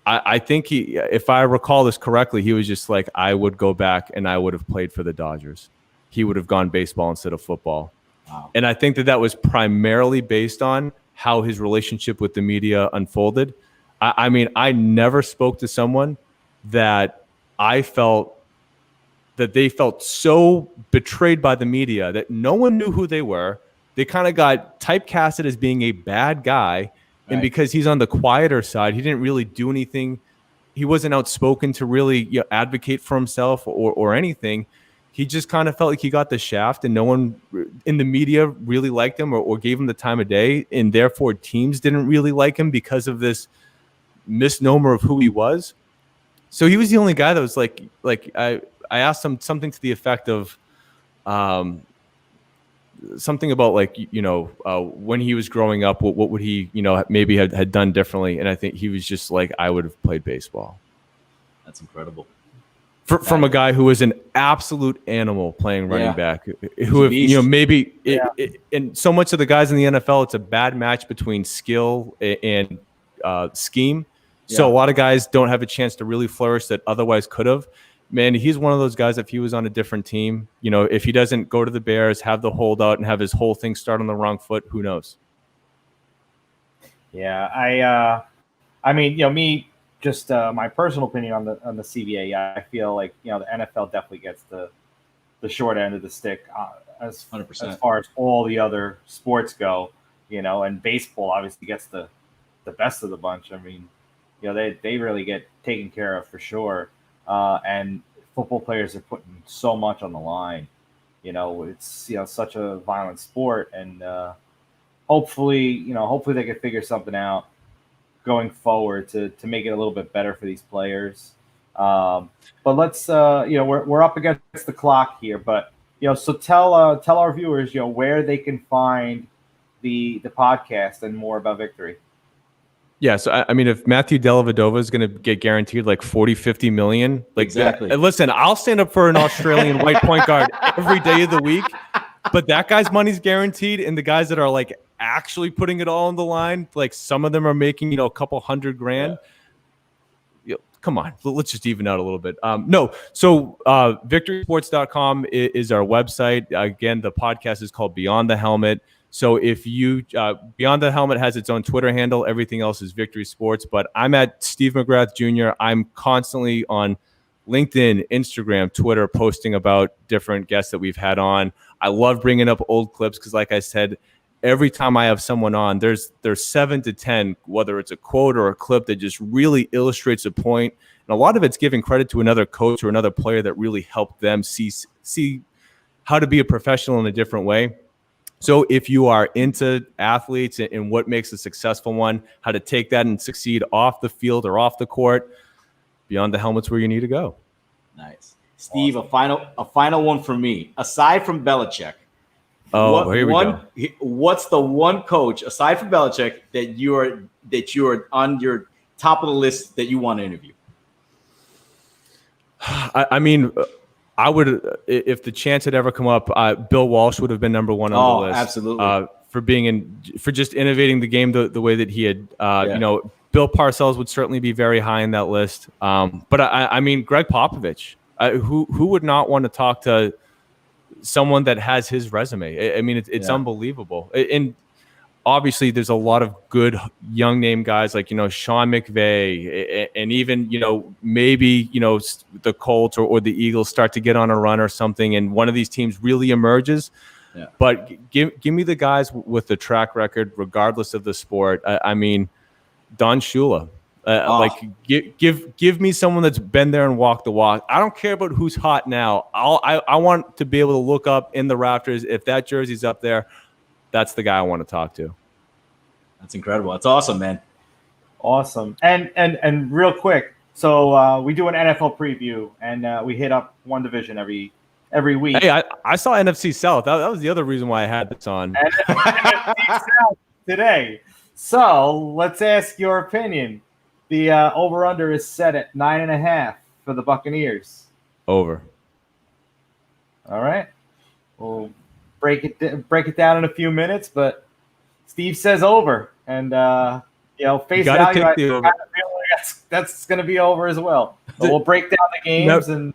I think if I recall this correctly, he was just like, I would go back and I would have played for the Dodgers. He would have gone baseball instead of football. Wow. And I think that was primarily based on how his relationship with the media unfolded. I mean, I never spoke to someone that I felt that they felt so betrayed by the media that no one knew who they were. They kind of got typecasted as being a bad guy. And because he's on the quieter side, he didn't really do anything. He wasn't outspoken to really advocate for himself or anything. He just kind of felt like he got the shaft and no one in the media really liked him or gave him the time of day. And therefore, teams didn't really like him because of this misnomer of who he was. So he was the only guy that was like I asked him something to the effect of something about when he was growing up, what would he, maybe had done differently. And I think he was just like, I would have played baseball. That's incredible. From a guy who was an absolute animal playing running back, who, and so much of the guys in the NFL, it's a bad match between skill and scheme. Yeah. So a lot of guys don't have a chance to really flourish that otherwise could have. Man, he's one of those guys, if he was on a different team, if he doesn't go to the Bears, have the holdout and have his whole thing start on the wrong foot, who knows? Yeah, I mean, me, just my personal opinion on the CBA. Yeah, I feel like, the NFL definitely gets the short end of the stick as 100%. As far as all the other sports go, and baseball obviously gets the best of the bunch. I mean, they really get taken care of for sure. And football players are putting so much on the line. It's such a violent sport, and hopefully they can figure something out going forward to make it a little bit better for these players. But let's we're up against the clock here, but so tell our viewers where they can find the podcast and more about Victory. Yeah, so I mean, if Matthew Dellavedova is going to get guaranteed like 40, 50 million, exactly. Listen, I'll stand up for an Australian white point guard every day of the week, but that guy's money's guaranteed, and the guys that are like actually putting it all on the line, like some of them are making a couple $100,000. Yeah. Come on, let's just even out a little bit. So victorysports.com is our website. Again, the podcast is called Beyond the Helmet. So if you Beyond the Helmet has its own Twitter handle, everything else is Victory Sports. But I'm at Steve McGrath Jr. I'm constantly on LinkedIn, Instagram, Twitter, posting about different guests that we've had on. I love bringing up old clips because, like I said, every time I have someone on, there's 7 to 10, whether it's a quote or a clip that just really illustrates a point. And a lot of it's giving credit to another coach or another player that really helped them see how to be a professional in a different way. So if you are into athletes and what makes a successful one, how to take that and succeed off the field or off the court, Beyond the Helmet's where you need to go. Nice. Steve, awesome. a final one for me. Aside from Belichick, here we go. What's the one coach aside from Belichick that you're on your top of the list that you want to interview? I mean, I would, if the chance had ever come up, Bill Walsh would have been number one on the list. Absolutely. For just innovating the game the way that he had. Bill Parcells would certainly be very high in that list. But I mean, Greg Popovich, who would not want to talk to someone that has his resume? I mean, it's unbelievable. And obviously there's a lot of good young name guys like, Sean McVay, and even, maybe, the Colts or the Eagles start to get on a run or something, and one of these teams really emerges. Yeah. But give me the guys with the track record, regardless of the sport. I mean, Don Shula. Give me someone that's been there and walked the walk. I don't care about who's hot now. I want to be able to look up in the rafters. If that jersey's up there, that's the guy I want to talk to. That's incredible. That's awesome, man. Awesome. And real quick, so we do an NFL preview, and we hit up one division every week. Hey, I saw NFC South. That was the other reason why I had this on. NFC South today. So let's ask your opinion. The over-under is set at 9.5 for the Buccaneers. Over. All right. We'll break it down in a few minutes, but Steve says over, and face value. I feel like that's going to be over as well. But we'll break down the games and.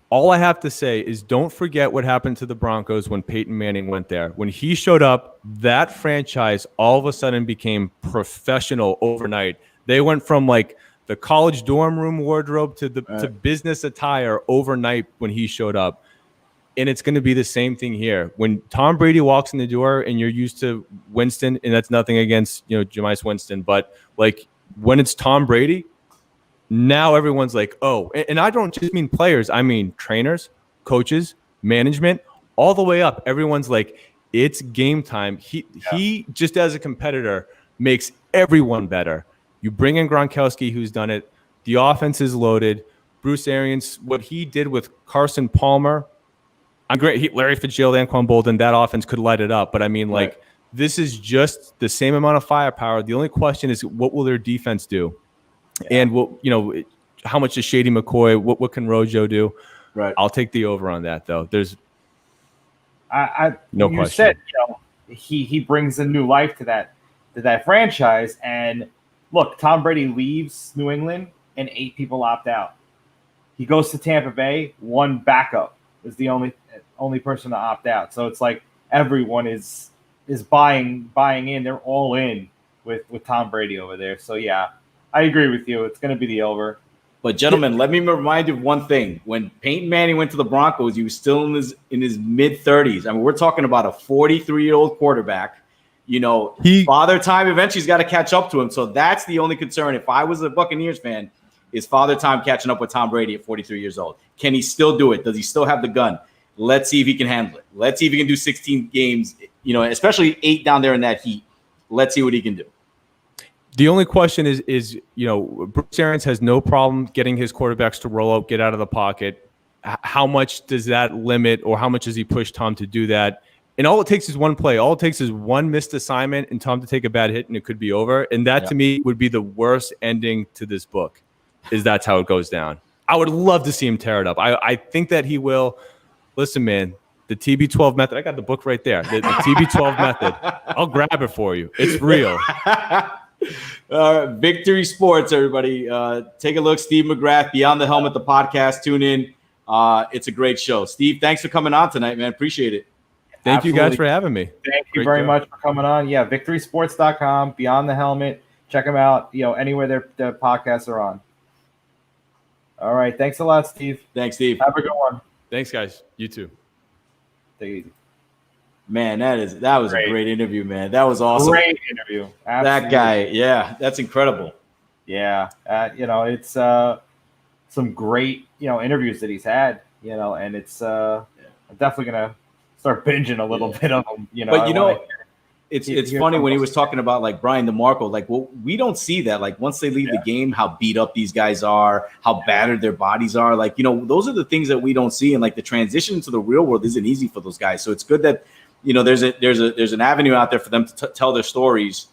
All I have to say is don't forget what happened to the Broncos when Peyton Manning went there. When he showed up, that franchise all of a sudden became professional overnight. They went from like the college dorm room wardrobe to business attire overnight when he showed up. And it's going to be the same thing here. When Tom Brady walks in the door and you're used to Winston, and that's nothing against, Jameis Winston, but like when it's Tom Brady, now everyone's like, oh, and I don't just mean players. I mean trainers, coaches, management, all the way up. Everyone's like, it's game time. He just as a competitor makes everyone better. You bring in Gronkowski, who's done it. The offense is loaded. Bruce Arians, what he did with Carson Palmer, I'm great. Larry Fitzgerald, Anquan Bolden, that offense could light it up. But I mean, like, this is just the same amount of firepower. The only question is, what will their defense do? Yeah. And how much does Shady McCoy? What can Rojo do? Right. I'll take the over on that, though. There's no question. You said he brings a new life to that franchise. And look, Tom Brady leaves New England, and 8 people opt out. He goes to Tampa Bay. 1 backup is the only person to opt out. So it's like everyone is buying in. They're all in with Tom Brady over there. So yeah. I agree with you. It's going to be the over. But gentlemen, let me remind you of one thing. When Peyton Manning went to the Broncos, he was still in his mid-30s. I mean, we're talking about a 43-year-old quarterback. Father time eventually has got to catch up to him. So that's the only concern. If I was a Buccaneers fan, is Father Time catching up with Tom Brady at 43 years old? Can he still do it? Does he still have the gun? Let's see if he can handle it. Let's see if he can do 16 games, especially 8 down there in that heat. Let's see what he can do. The only question is Bruce Arians has no problem getting his quarterbacks to roll out, get out of the pocket. How much does that limit, or how much does he push Tom to do that? And all it takes is one play. All it takes is one missed assignment and Tom to take a bad hit, and it could be over. And that, to me, would be the worst ending to this book, is that's how it goes down. I would love to see him tear it up. I think that he will. Listen, man, the TB12 method. I got the book right there. The TB12 method. I'll grab it for you. It's real. Victory Sports, everybody. Take a look. Steve McGrath, Beyond the Helmet, the podcast. Tune in. It's a great show. Steve, thanks for coming on tonight, man. Appreciate it. Thank you guys for having me. Thank you very much for coming on. Yeah, victorysports.com, Beyond the Helmet. Check them out, anywhere their podcasts are on. All right. Thanks a lot, Steve. Thanks, Steve. Have a good one. Thanks, guys. You too. Take it easy. Man, that was a great interview, man. That was awesome. Great interview. Absolutely. That guy, that's incredible. Yeah, it's some great interviews that he's had, and it's I'm definitely gonna start binging a little bit of them. But it's funny when he was talking about like Brian DeMarco, like, well, we don't see that. Like once they leave the game, how beat up these guys are, how battered their bodies are. Like those are the things that we don't see, and like the transition to the real world isn't easy for those guys. So it's good that. There's an avenue out there for them to tell their stories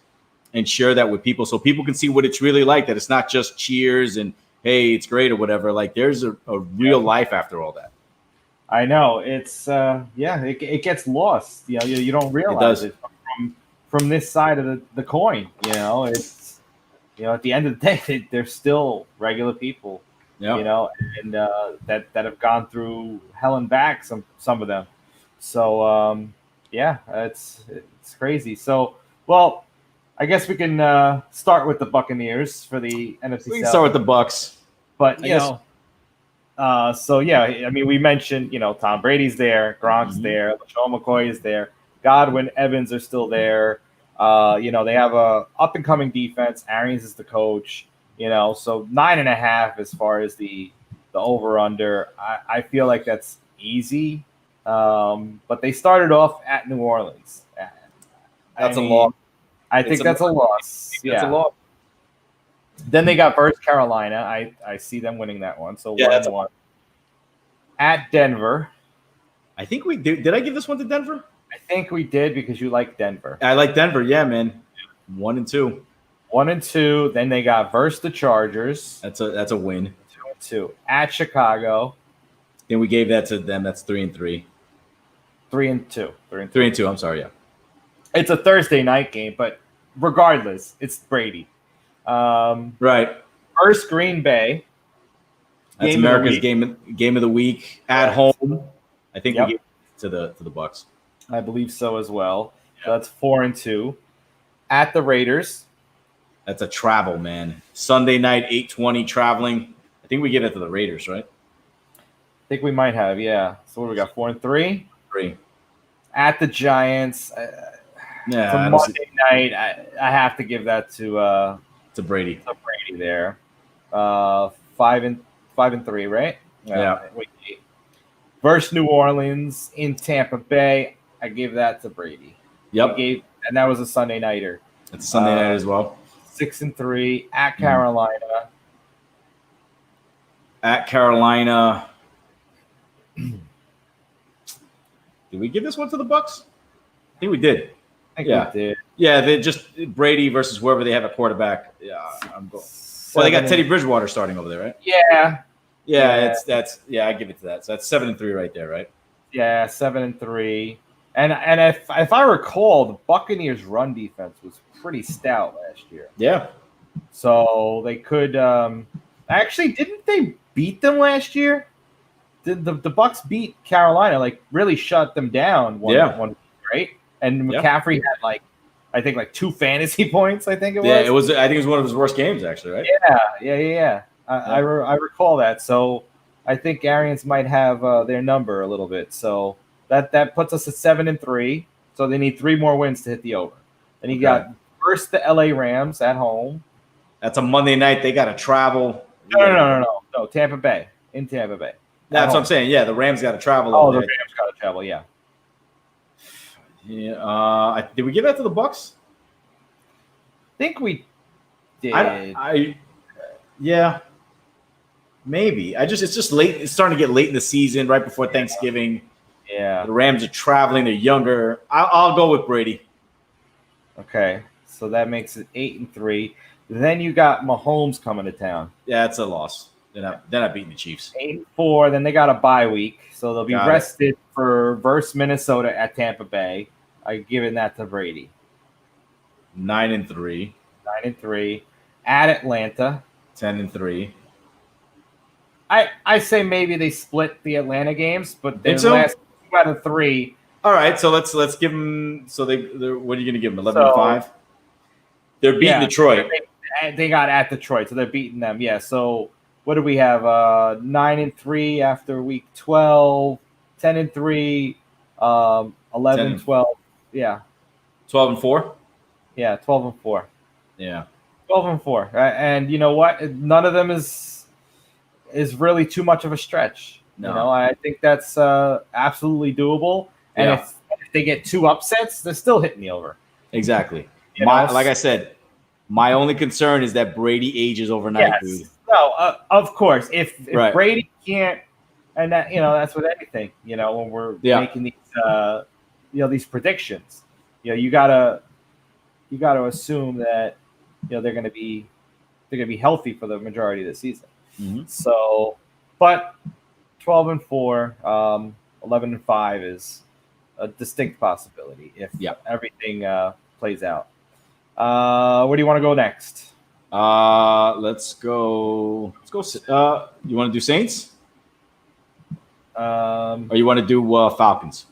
and share that with people, so people can see what it's really like. That it's not just cheers and hey, it's great or whatever. Like there's a real life after all that. I know it's it gets lost. You don't realize it from this side of the coin. It's at the end of the day they're still regular people. And that have gone through hell and back. Some of them. So. Yeah, it's crazy. So Well, I guess we can start with the Buccaneers for the NFC We can South. start with the Bucks. But I guess- so yeah, I mean, we mentioned Tom Brady's there, Gronk's there, LaShawn McCoy is there, Godwin, Evans are still there. They have a up and coming defense. Arians is the coach. So 9.5 as far as the over under. I feel like that's easy. But they started off at New Orleans. That's a loss. I think that's a loss. That's a loss. Then they got versus Carolina. I see them winning that one. So Yeah, that's 1-1. At Denver. I think we did. Did I give this one to Denver? I think we did because you like Denver. I like Denver. Yeah, man. 1-2. 1-2. Then they got versus the Chargers. That's a win. 2-2. At Chicago. Then we gave that to them. That's 3-3. 3-2. 3-2. I'm sorry. Yeah. It's a Thursday night game, but regardless, it's Brady. Right. First Green Bay. That's America's game of the week at home. I think we gave it to the Bucks. I believe so as well. So that's 4-2. At the Raiders. That's a travel, man. Sunday night, 8:20 traveling. I think we give it to the Raiders, right? I think we might have, yeah. So what do we got? 4-3. 3. At the Giants. Yeah. It's a Monday night. I have to give that to Brady. To Brady there. 5-3, right? Yeah. Wait. Versus New Orleans in Tampa Bay. I give that to Brady. Yep. And that was a Sunday nighter. It's a Sunday night as well. 6-3 at Carolina. At Carolina. Did we give this one to the Bucks? I think we did. I think we did. Yeah, they just Brady versus whoever they have at quarterback. Yeah, I'm going. Well, they got Teddy Bridgewater starting over there, right? Yeah. Yeah, I give it to that. So that's 7-3 right there, right? Yeah, 7-3. And if I recall, the Buccaneers' run defense was pretty stout last year. Yeah. So they could actually didn't they beat them last year? The Bucks beat Carolina, like really shut them down one right? And McCaffrey had I think 2 fantasy points, I think it was. Yeah, it was. I think it was one of his worst games, actually, right? Yeah. I recall that. So I think Arians might have their number a little bit. So that puts us at 7-3. So they need 3 more wins to hit the over. Then you got first the LA Rams at home. That's a Monday night. They got to travel. No. Tampa Bay. In Tampa Bay. That's what I'm saying. Yeah, the Rams got to travel. Oh, the Rams got to travel. Yeah. Yeah. Did we give that to the Bucks? I think we did. Yeah. Maybe. It's just late. It's starting to get late in the season, right before Thanksgiving. Yeah. The Rams are traveling. They're younger. I'll go with Brady. Okay. So that makes it 8-3. Then you got Mahomes coming to town. Yeah, that's a loss. They're not beating the Chiefs. 8-4. Then they got a bye week, so they'll be rested for versus Minnesota at Tampa Bay. I've given that to Brady. 9-3. 9-3. At Atlanta. 10-3. I say maybe they split the Atlanta games, but their last 2 out of 3. All right, so let's give them. So they're what are you going to give them? 11-5. They're beating Detroit. They got at Detroit, so they're beating them. Yeah. So what do we have? 9-3 after week 12. 10-3. 11-12. Yeah. 12-4. Yeah, 12-4. Yeah. 12-4. And you know what? None of them is really too much of a stretch. No. I think that's absolutely doable. And if they get 2 upsets, they're still hitting the over. Exactly. Like I said, my only concern is that Brady ages overnight, dude. No, of course. If Brady can't, and that that's with anything. When we're making these these predictions, you gotta assume that they're gonna be healthy for the majority of the season. Mm-hmm. So, but 12-4, 11-5 is a distinct possibility if everything plays out. Where do you want to go next? Let's go. You want to do Saints? Or you want to do Falcons?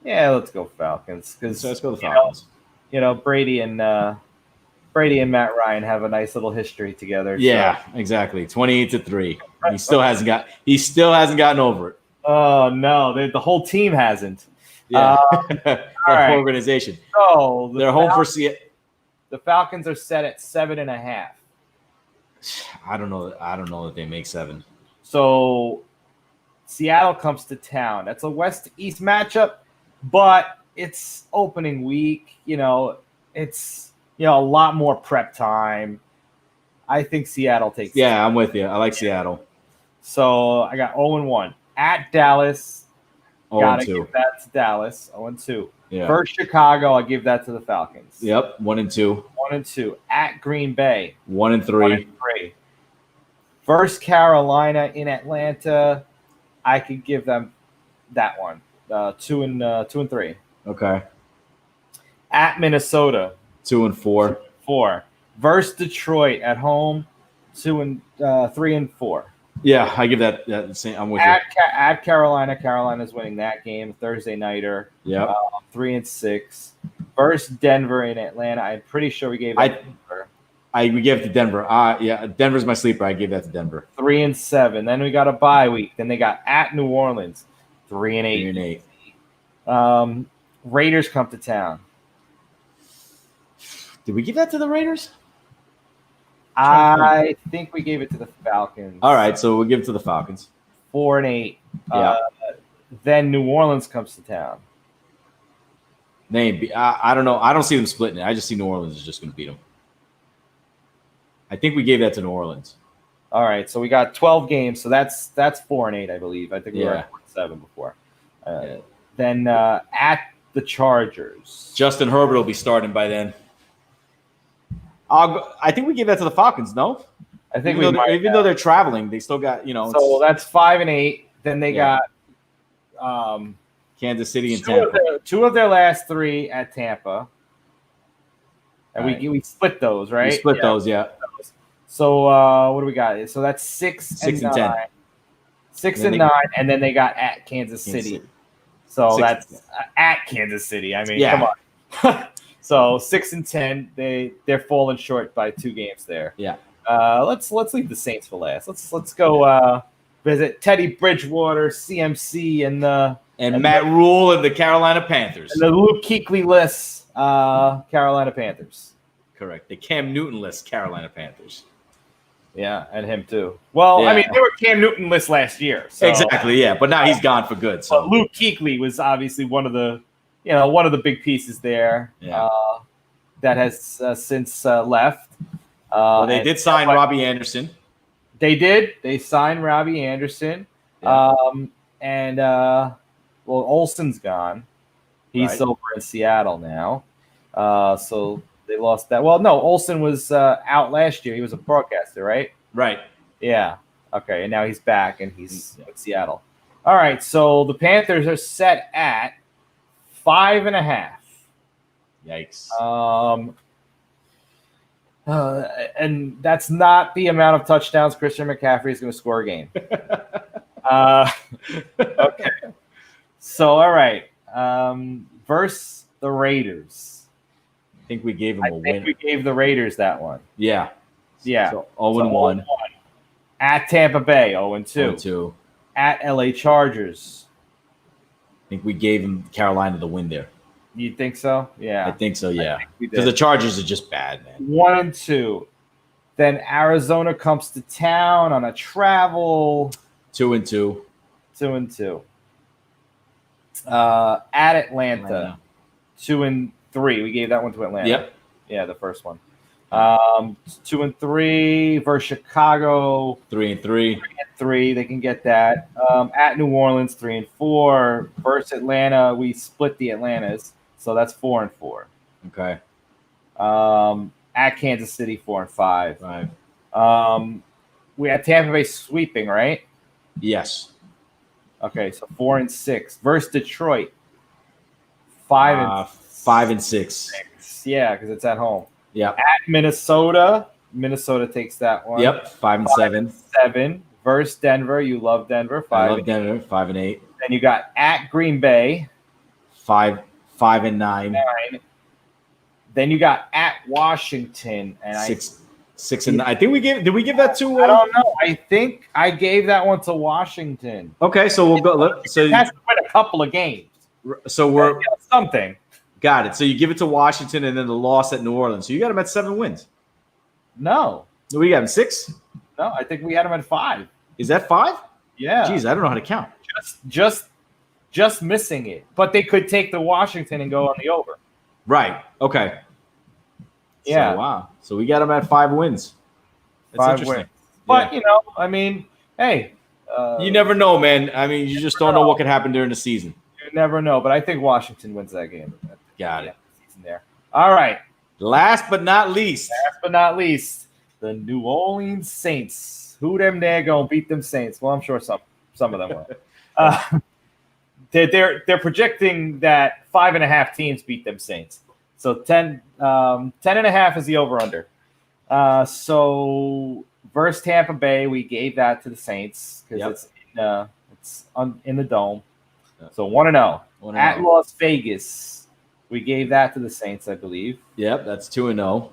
Yeah, let's go Falcons. So let's go the Falcons. Brady and Matt Ryan have a nice little history together. Yeah, exactly. 28-3. He still hasn't gotten over it. Oh no, the whole team hasn't. Yeah, that right. Organization. So they're home for Seattle. The Falcons are set at 7.5. I don't know that they make 7. So Seattle comes to town. That's a West-East matchup, but it's opening week. It's a lot more prep time. I think Seattle takes. Yeah, I'm with you. I like Seattle. So I got 0-1 at Dallas. 0-2. Gotta give that to Dallas. 0-2. Yeah. First Chicago, I give that to the Falcons. Yep, 1-2. 1-2 at Green Bay. 1-3. First Carolina in Atlanta, I could give them that one. 2-3. Okay. At Minnesota, 2-4. 4. Versus Detroit at home, 3-4. Yeah, I give that same. I'm with you. At Carolina, Carolina's winning that game. Thursday nighter. Yeah. 3-6. Versus Denver in Atlanta. I'm pretty sure we gave that to Denver. We gave it to Denver. Yeah, Denver's my sleeper. I gave that to Denver. 3-7. Then we got a bye week. Then they got at New Orleans. 3-8. 3-8. Raiders come to town. Did we give that to the Raiders? I think we gave it to the Falcons. All right, so we'll give it to the Falcons. 4-8. Yeah. Then New Orleans comes to town. I don't know. I don't see them splitting it. I just see New Orleans is just going to beat them. I think we gave that to New Orleans. All right, so we got 12 games, so that's 4-8, I believe. I think we were at 4-7 before. Then at the Chargers, Justin Herbert will be starting by then. I think we gave that to the Falcons. No, I think even though they're traveling, they still got So that's 5-8. Then they got Kansas City and Tampa. Two of their last 3 at Tampa, and we split those, right? We split those, yeah. So what do we got? So that's 6 and 9. 6 and 9, and then they got at Kansas City. So that's at Kansas City. I mean, come on. So 6 and 10, they're falling short by 2 games there. Yeah. Let's leave the Saints for last. Let's go visit Teddy Bridgewater, CMC, and Matt Rule and the Carolina Panthers. And the Luke Kuechly-less Carolina Panthers. Correct. The Cam Newton-less Carolina Panthers. Yeah, and him too. Well, I mean, they were Cam Newton-less last year. So. Exactly, yeah. But now he's gone for good. So but Luke Kuechly was obviously one of the big pieces there that has since left. Well, they did sign Robbie Anderson. They did. They signed Robbie Anderson. Yeah. Olsen's gone. He's over in Seattle now. So they lost that. Well, no, Olsen was out last year. He was a broadcaster, right? Right. Yeah. Okay. And now he's back and he's with Seattle. All right. So the Panthers are set at 5.5. Yikes. And that's not the amount of touchdowns Christian McCaffrey is going to score a game. Okay. So, all right. Versus the Raiders. I think we gave them a win. We gave the Raiders that one. Yeah. Yeah. So 0-1. At Tampa Bay, 0-2. 0-2. At LA Chargers. I think we gave them Carolina the win there. You think so? Yeah. I think so, yeah. Because the Chargers are just bad, man. 1-2. Then Arizona comes to town on a travel. 2-2. 2-2. At Atlanta. 2-3. We gave that one to Atlanta. Yep. Yeah, the first one. 2-3 versus Chicago. 3-3. 3. They can get that. At New Orleans, 3-4. Versus Atlanta, we split the Atlantas, so that's 4-4. Okay. At Kansas City, 4-5. Right. We had Tampa Bay sweeping, right? Yes. Okay, so 4-6 versus Detroit. 5-6. Yeah, because it's at home. Yeah. At Minnesota takes that one. Yep. 5-7. 7 versus Denver. You love Denver. 5. I love Denver. 5-8. Then you got at Green Bay. 5-9. 9. Then you got at Washington, and six and I think did we give that to? I don't know. I think I gave that one to Washington. Okay, so we'll go. So it has to win a couple of games. So we're something. Got it. So you give it to Washington, and then the loss at New Orleans. So you got them at 7 wins. No. Do we got them 6? No, I think we had them at 5. Is that 5? Yeah. Jeez, I don't know how to count. Just missing it, but they could take the Washington and go on the over. Right. Okay. Yeah. So, wow. So we got them at 5 wins. That's 5 interesting. wins. But I mean, hey, you never know, man. I mean, you just don't know what could happen during the season. You never know. But I think Washington wins that game. Got it. Season there. All right. Last but not least, the New Orleans Saints. Who them there gonna beat them Saints? Well, I'm sure some of them will. They're projecting that 5.5 teams beat them Saints. So 10.5 is the over/under. So versus Tampa Bay, we gave that to the Saints because it's in the dome. So 1-0 at Las Vegas. We gave that to the Saints, I believe. Yep, that's 2-0. No,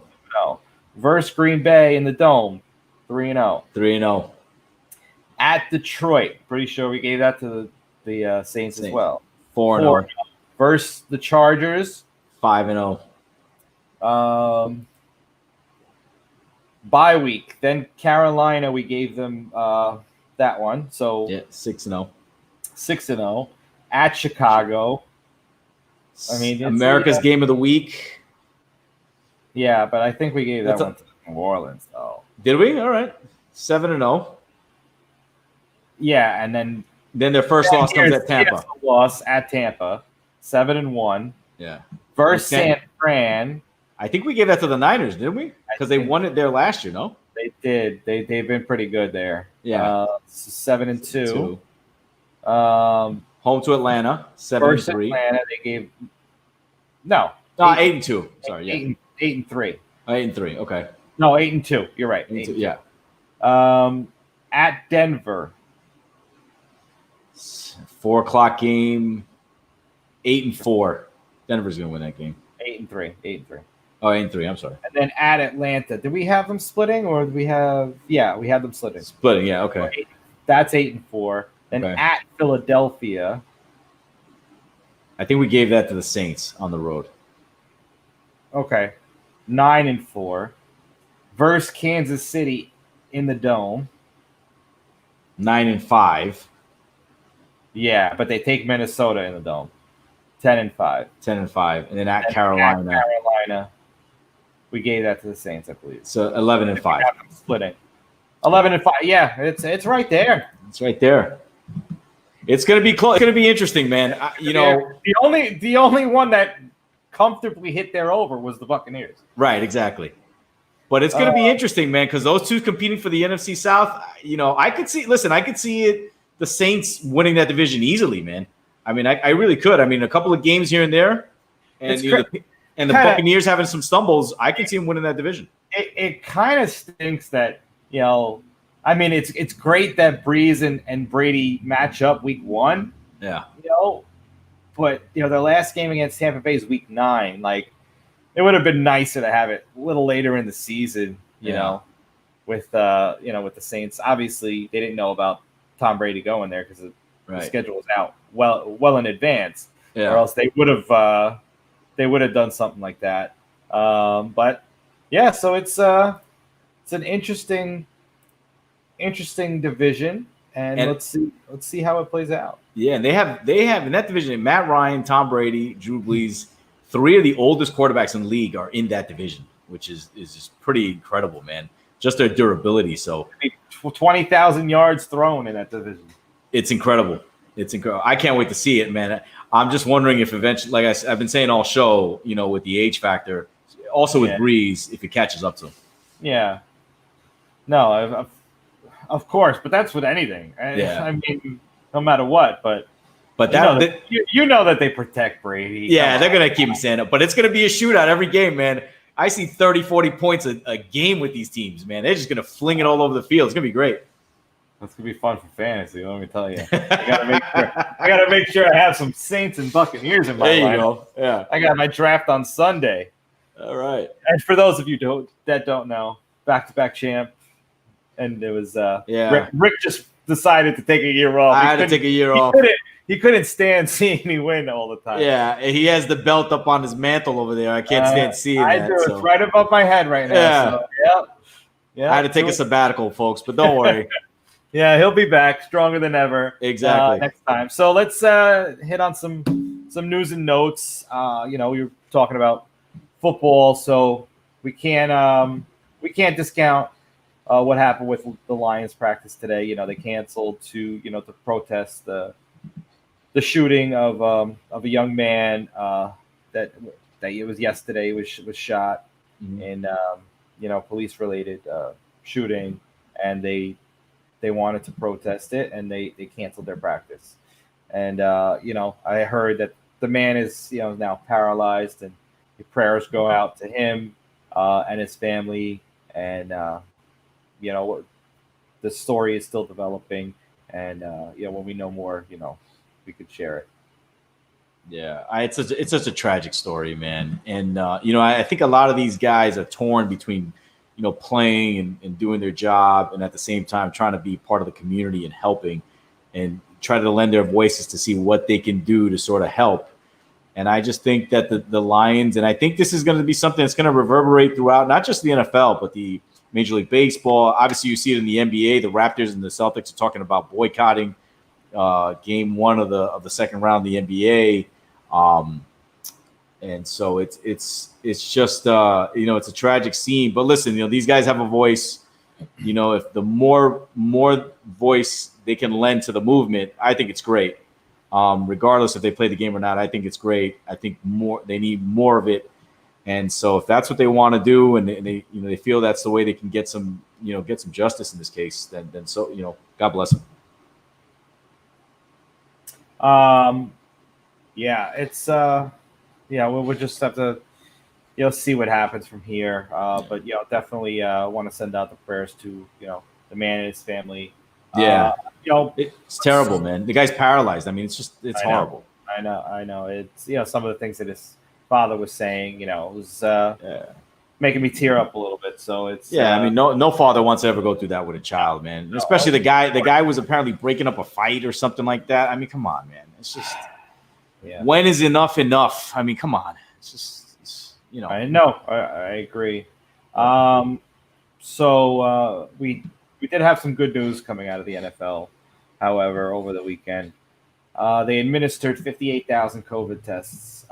versus Green Bay in the dome, 3-0. 3-0 at Detroit. Pretty sure we gave that to the Saints as well. 4-0 versus the Chargers. 5-0. Bye week. Then Carolina, we gave them that one. So 6-0. 6-0 at Chicago. I mean, America's game of the week. Yeah, but I think we gave that one to New Orleans, though. Did we? All right. 7-0. Yeah, and then their first loss comes at Tampa. Loss at Tampa, 7-1. Yeah. Versus San Fran. I think we gave that to the Niners, didn't we? Because they won it there last year, no? They did. They've been pretty good there. Yeah. 7-2. Home to Atlanta, 7-3. Atlanta, they gave 8-2. Sorry, yeah. 8-3. 8-3. Okay. No, 8-2. You're right. 8-2, yeah. At Denver. 4:00 game. 8-4. Denver's gonna win that game. 8-3. 8-3. Oh, 8-3. I'm sorry. And then at Atlanta, did we have them splitting, or did we have? Yeah, we had them splitting. Splitting. Yeah. Okay. That's 8-4. Then at Philadelphia. I think we gave that to the Saints on the road. Okay. 9-4. Versus Kansas City in the dome. 9-5. Yeah, but they take Minnesota in the dome. 10-5. 10-5. And then at Carolina. We gave that to the Saints, I believe. So 11-5. Splitting. 11-5. Yeah, it's right there. It's right there. It's gonna be close. It's gonna be interesting, man. The only one that comfortably hit their over was the Buccaneers. Right, exactly. But it's gonna be interesting, man, because those two competing for the NFC South. I could see. Listen, I could see it. The Saints winning that division easily, man. I mean, I really could. I mean, a couple of games here and there, and the Buccaneers having some stumbles. I could see them winning that division. It kind of stinks that I mean, it's great that Breeze and Brady match up week 1. Yeah. But their last game against Tampa Bay is week 9. Like, it would have been nicer to have it a little later in the season. With the Saints. Obviously, they didn't know about Tom Brady going there because the schedule was out well in advance. Yeah. Or else they would have done something like that. But yeah, so it's an interesting division, and let's see how it plays out. Yeah, and they have in that division Matt Ryan, Tom Brady, Drew Brees, 3 of the oldest quarterbacks in the league are in that division, which is just pretty incredible, man. Just their durability. So 20,000 yards thrown in that division. It's incredible. It's incredible. I can't wait to see it, man. I'm just wondering if eventually, like I've been saying all show, with the age factor, also with Breeze, if it catches up to him. Yeah. No, of course, but that's with anything. Yeah. I mean, no matter what, but that they protect Brady. Yeah, they're going to keep him standing up, but it's going to be a shootout every game, man. I see 30, 40 points a game with these teams, man. They're just going to fling it all over the field. It's going to be great. That's going to be fun for fantasy, let me tell you. I got to make sure I have some Saints and Buccaneers in my lineup. There you go. Yeah. I got my draft on Sunday. All right. And for those of you that don't know, back-to-back champ, and it was Rick just decided to take a year off. I had to take a year off. He couldn't stand seeing me win all the time. Yeah, he has the belt up on his mantle over there. I can't stand seeing that. It's right above my head right now. Yeah. So, yeah. I had to take a sabbatical, folks, but don't worry. Yeah, he'll be back stronger than ever. Exactly. Next time. So let's hit on some news and notes. We were talking about football, so we can't discount what happened with the Lions practice today. They canceled to protest the shooting of a young man that it was yesterday was shot in police related shooting, and they wanted to protest it, and they canceled their practice. And I heard that the man is now paralyzed, and the prayers go out to him and his family, and the story is still developing, and when we know more, we could share it. Yeah, it's such a tragic story, man. And I think a lot of these guys are torn between playing and doing their job, and at the same time trying to be part of the community and helping, and try to lend their voices to see what they can do to sort of help. And I just think that the Lions, and I think this is going to be something that's going to reverberate throughout not just the NFL, but the Major League Baseball. Obviously, you see it in the NBA. The Raptors and the Celtics are talking about boycotting game one of the second round of the NBA. And so it's just it's a tragic scene. But listen, these guys have a voice. If the more voice they can lend to the movement, I think it's great. Regardless if they play the game or not, I think it's great. I think they need more of it. And so if that's what they want to do, and they feel that's the way they can get some justice in this case, then so God bless them. It's we'll just have to see what happens from here. But definitely want to send out the prayers to the man and his family. It's terrible, man. The guy's paralyzed. I mean, it's horrible. I know. It's some of the things that his father was saying, was making me tear up a little bit. So it's I mean, no father wants to ever go through that with a child, man. Especially the guy was apparently breaking up a fight or something like that. I mean, come on, man. It's just when is enough? I mean, come on. It's just I know. I agree. So we did have some good news coming out of the NFL. However, over the weekend, they administered 58,000 COVID tests.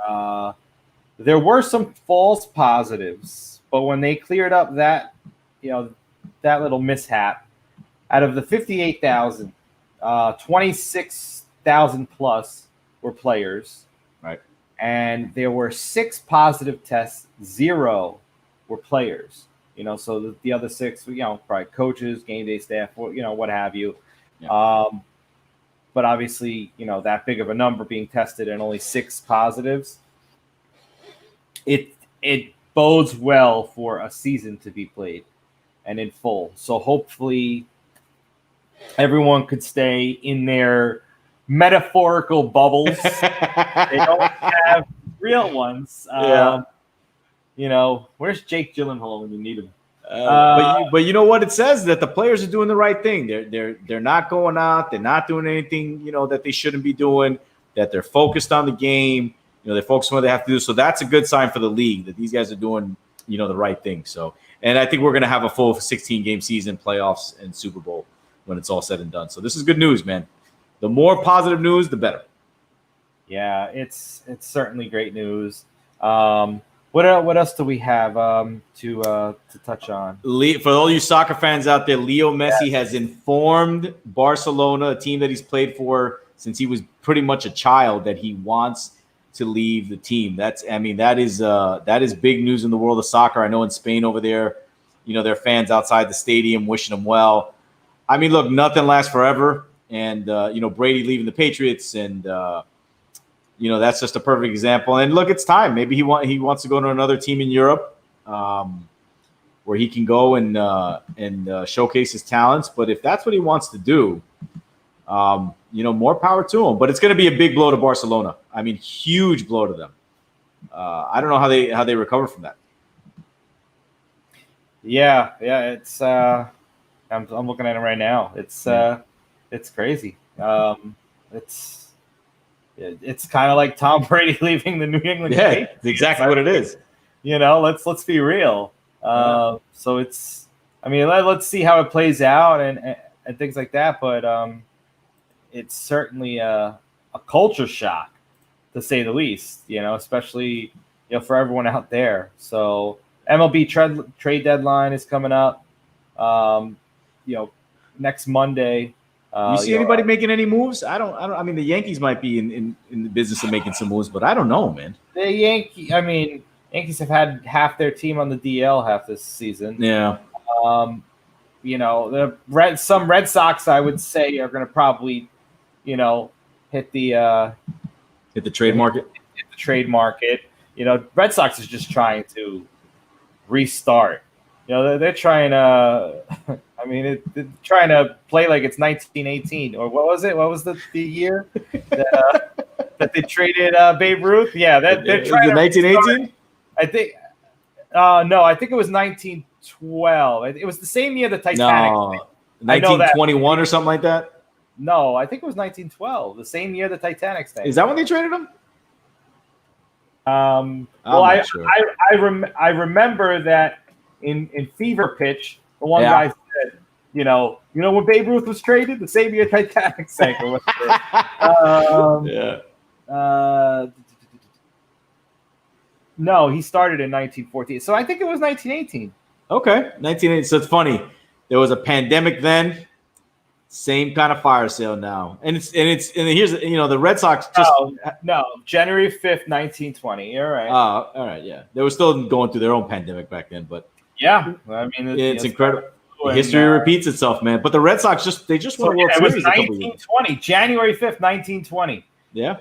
There were some false positives, but when they cleared up that little mishap, out of the 58,000, 26,000 plus were players, right? And there were 6 positive tests, 0 were players. So the other 6, probably coaches, game day staff, what have you. Yeah. But obviously, that big of a number being tested and only 6 positives, it bodes well for a season to be played and in full. So hopefully everyone could stay in their metaphorical bubbles. They don't have real ones. Where's Jake Gyllenhaal when you need him? But you know what it says? That the players are doing the right thing. They're not going out. They're not doing anything that they shouldn't be doing. That they're focused on the game. They're focused on what they have to do. So that's a good sign for the league that these guys are doing the right thing. So, and I think we're going to have a full 16-game season, playoffs, and Super Bowl when it's all said and done. So this is good news, man. The more positive news, the better. Yeah, it's certainly great news. What else do we have to touch on? For all you soccer fans out there, Leo Messi has informed Barcelona, a team that he's played for since he was pretty much a child, that he wants to leave the team. That is big news in the world of soccer. I know in Spain over there, there are fans outside the stadium wishing him well. I mean, look, nothing lasts forever, and Brady leaving the Patriots, and that's just a perfect example. And look, it's time. Maybe he wants to go to another team in Europe, where he can go and showcase his talents. But if that's what he wants to do, more power to him. But it's going to be a big blow to Barcelona. I mean, huge blow to them. I don't know how they recover from that. Yeah, it's I'm looking at it right now. It's crazy. It's kind of like Tom Brady leaving the New England Yeah, Patriots. it's exactly what it is. Let's be real. So let's see how it plays out and things like that. But it's certainly a culture shock, to say the least. Especially for everyone out there. So MLB trade deadline is coming up. Um, Next Monday. You see anybody making any moves? I don't. I mean, the Yankees might be in the business of making some moves, but I don't know, man. The Yankees have had half their team on the DL half this season. Yeah. Some Red Sox, I would say, are going to probably, hit the trade market. Hit the trade market. Red Sox is just trying to restart. They're trying to. They're trying to play like it's 1918, or what was it? What was the year that they traded Babe Ruth? Yeah, they're trying to 1918. I think. No, I think it was 1912. It was the same year the Titanic. No, 1921 or something like that. No, I think it was 1912. The same year the Titanic sank. Is that when they traded him? Sure. I remember that in Fever Pitch, the one guy said, when Babe Ruth was traded, the same year Titanic sank. No, he started in 1914. So I think it was 1918. Okay, 1918. So it's funny. There was a pandemic then. Same kind of fire sale now, and here's the Red Sox just no January 5th, 1920. You're right. All right, yeah, they were still going through their own pandemic back then, but yeah, it's incredible. History repeats itself, man. But the Red Sox just won a World Series. It was 1920, January 5th, 1920. Yeah.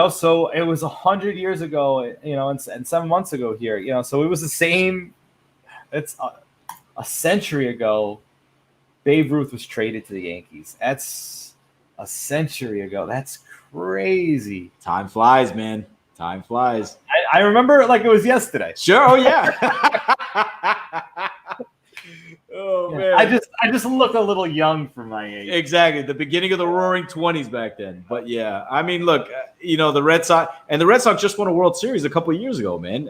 So it was 100 years ago, and 7 months ago here, so it was the same. It's a century ago. Babe Ruth was traded to the Yankees. That's a century ago. That's crazy. Time flies, man. Time flies. I remember it like it was yesterday. Sure. Oh yeah. Oh man. I just look a little young for my age. Exactly. The beginning of the Roaring 20s back then. But yeah, look, the Red Sox just won a World Series a couple of years ago, man.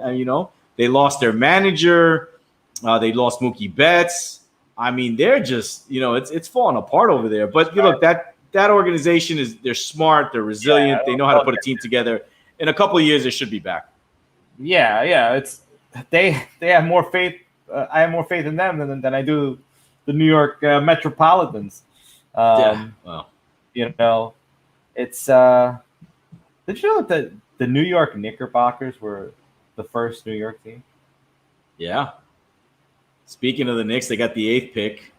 They lost their manager. They lost Mookie Betts. They're just, it's falling apart over there. But look, that organization they're smart, they're resilient, they know how to put a team together. In a couple of years, they should be back. Yeah. They have more faith. I have more faith in them than I do the New York Metropolitans. It's. Did you know that the New York Knickerbockers were the first New York team? Yeah. Speaking of the Knicks, they got the 8th pick,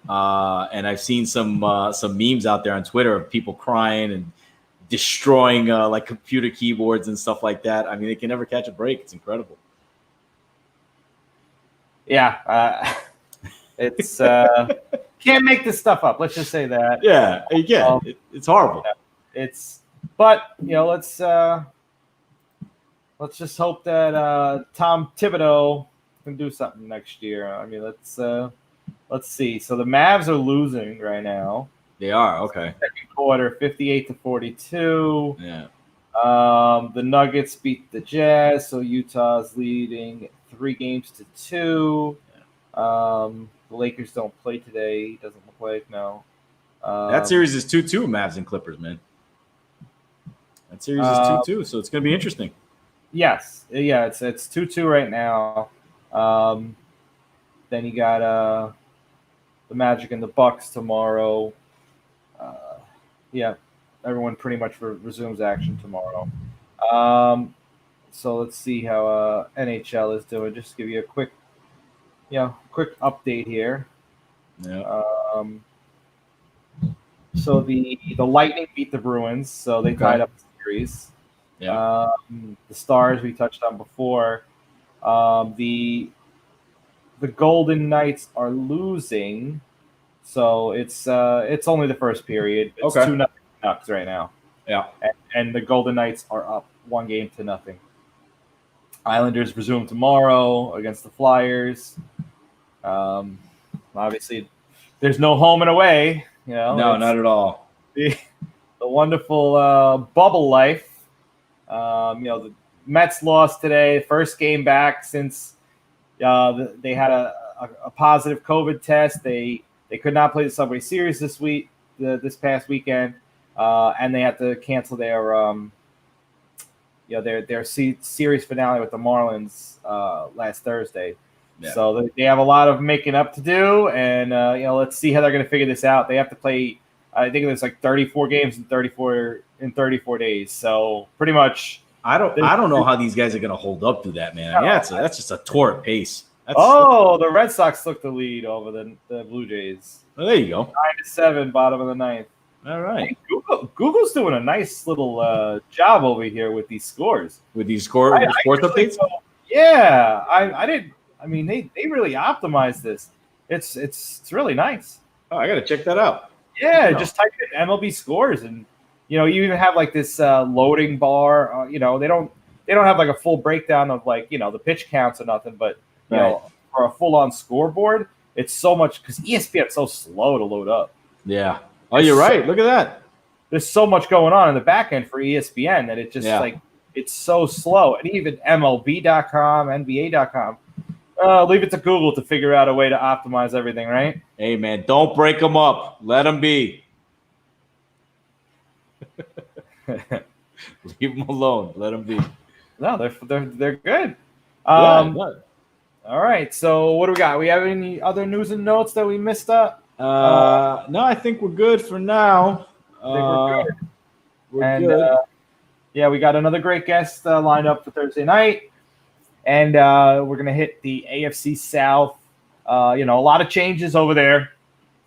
and I've seen some memes out there on Twitter of people crying and destroying like computer keyboards and stuff like that. They can never catch a break. It's incredible. Yeah, it's can't make this stuff up. Let's just say that. Yeah, again, it's horrible. But let's just hope that Tom Thibodeau can do something next year. Let's see. So the Mavs are losing right now. They are, okay. Second quarter, 58-42. Yeah. The Nuggets beat the Jazz, so Utah's leading 3-2. The Lakers don't play today. Doesn't look like, no. That series is 2-2, Mavs and Clippers, man. That series is 2-2, so it's going to be interesting. Yes. Yeah, it's 2-2 right now. Then you got the Magic and the Bucks tomorrow. Everyone pretty much resumes action tomorrow. So let's see how NHL is doing. Just to give you a quick update here. Yeah. So the Lightning beat the Bruins, so they tied up the series. Yeah. The Stars we touched on before. The Golden Knights are losing, so it's only the first period. It's 2-0 Canucks right now. Yeah, and the Golden Knights are up 1-0. Islanders resume tomorrow against the Flyers. Obviously, there's no home and away. No, not at all. The wonderful bubble life. The Mets lost today, first game back since they had a positive COVID test. They could not play the Subway Series this past weekend, and they had to cancel their series finale with the Marlins last Thursday. Yeah. So they have a lot of making up to do, and let's see how they're going to figure this out. They have to play. I think it's like 34 games in 34 days. So pretty much. I don't know how these guys are going to hold up to that, man. Yeah, that's just a torrid pace. The Red Sox took the lead over the Blue Jays. Well, there you go. 9-7, bottom of the ninth. All right. Hey, Google's doing a nice little job over here with these scores. With these sports updates? Yeah, I did. I mean, they really optimized this. It's really nice. Oh, I got to check that out. Yeah, just type in MLB scores, and you even have like this loading bar. They don't have like a full breakdown of like the pitch counts or nothing, but for a full on scoreboard, it's so much because ESPN's so slow to load up. Yeah. Oh, you're right. Look at that. There's so much going on in the back end for ESPN that it just it's so slow. And even MLB.com, NBA.com, leave it to Google to figure out a way to optimize everything, right? Hey, man, don't break them up. Let them be. Leave them alone. Let them be. No, they're good. All right. So what do we got? We have any other news and notes that we missed up? No, I think we're good for now. We're good. Good. We got another great guest lined up for Thursday night, and we're gonna hit the AFC South. A lot of changes over there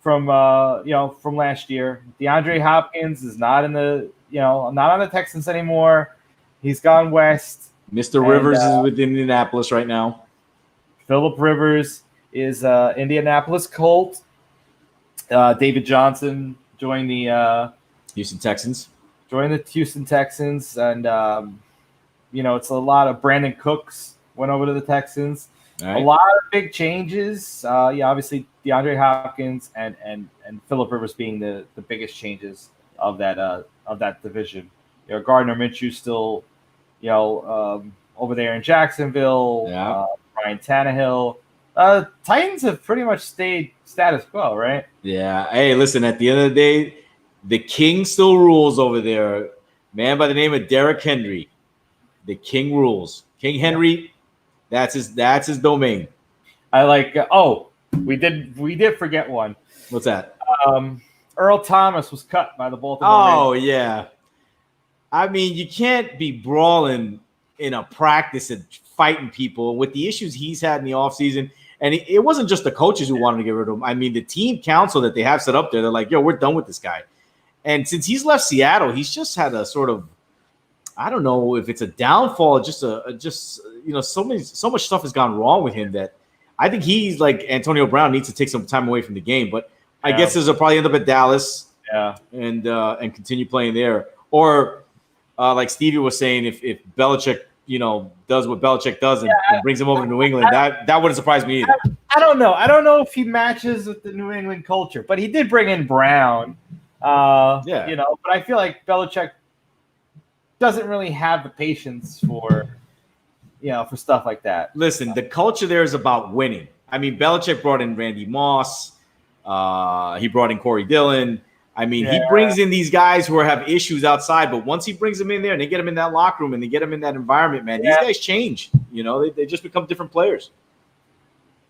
from last year. DeAndre Hopkins is not in the not on the Texans anymore. He's gone west. Mr. Rivers is with Indianapolis right now. Phillip Rivers is Indianapolis Colt. David Johnson joined the Houston Texans. And it's a lot of Brandon Cooks went over to the Texans. Right. A lot of big changes. Obviously DeAndre Hopkins and Phillip Rivers being the biggest changes of that division. Gardner Minshew still over there in Jacksonville. Yeah. Ryan Tannehill. Titans have pretty much stayed status quo, right? Yeah. Hey, listen, at the end of the day, the king still rules over there. Man by the name of Derrick Henry. The king rules. King Henry, that's his domain. I like we did forget one. What's that? Earl Thomas was cut by the Baltimore Ravens. Yeah. I mean, you can't be brawling in a practice and fighting people with the issues he's had in the offseason. And it wasn't just the coaches who wanted to get rid of him. I mean, the team council that they have set up there, they're like, yo, we're done with this guy. And since he's left Seattle, he's just had a sort of, I don't know if it's a downfall, so much stuff has gone wrong with him that I think he's like Antonio Brown needs to take some time away from the game. But I guess he'll probably end up at Dallas and continue playing there. Or like Stevie was saying, if Belichick, does what Belichick does and brings him over to New England, that wouldn't surprise me either. I don't know. I don't know if he matches with the New England culture, but he did bring in Brown. But I feel like Belichick doesn't really have the patience for stuff like that. Listen, the culture there is about winning. I mean, Belichick brought in Randy Moss. He brought in Corey Dillon. I mean, he brings in these guys who have issues outside, but once he brings them in there and they get them in that locker room and they get them in that environment, man, these guys change. They just become different players.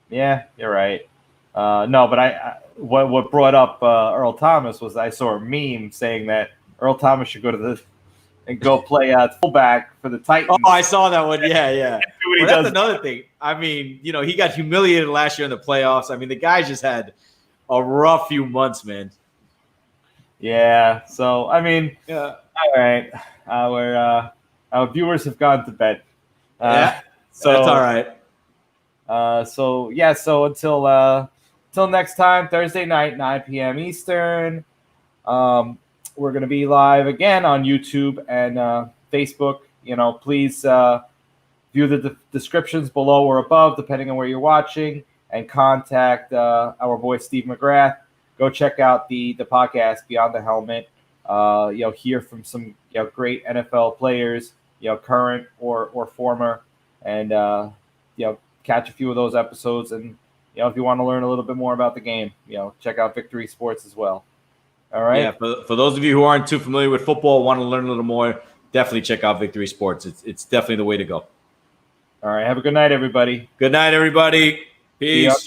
Yeah, you're right. No, but what brought up Earl Thomas was I saw a meme saying that Earl Thomas should go play fullback for the Titans. Oh, I saw that one. Yeah. That's another thing. I mean, he got humiliated last year in the playoffs. I mean, the guy just had a rough few months, man. Yeah. So I mean, all right. Our viewers have gone to bed. So that's all right. So until next time, Thursday night, 9 p.m. Eastern. We're gonna be live again on YouTube and Facebook. Please view the descriptions below or above, depending on where you're watching. and contact our boy Steve McGrath, go check out the podcast Beyond the Helmet. Hear from some great NFL players, current or former, and catch a few of those episodes. And if you want to learn a little bit more about the game, check out Victory Sports as well. All right. Yeah. For those of you who aren't too familiar with football, want to learn a little more, definitely check out Victory Sports. It's definitely the way to go. All right. Have a good night, everybody. Good night, everybody. Peace.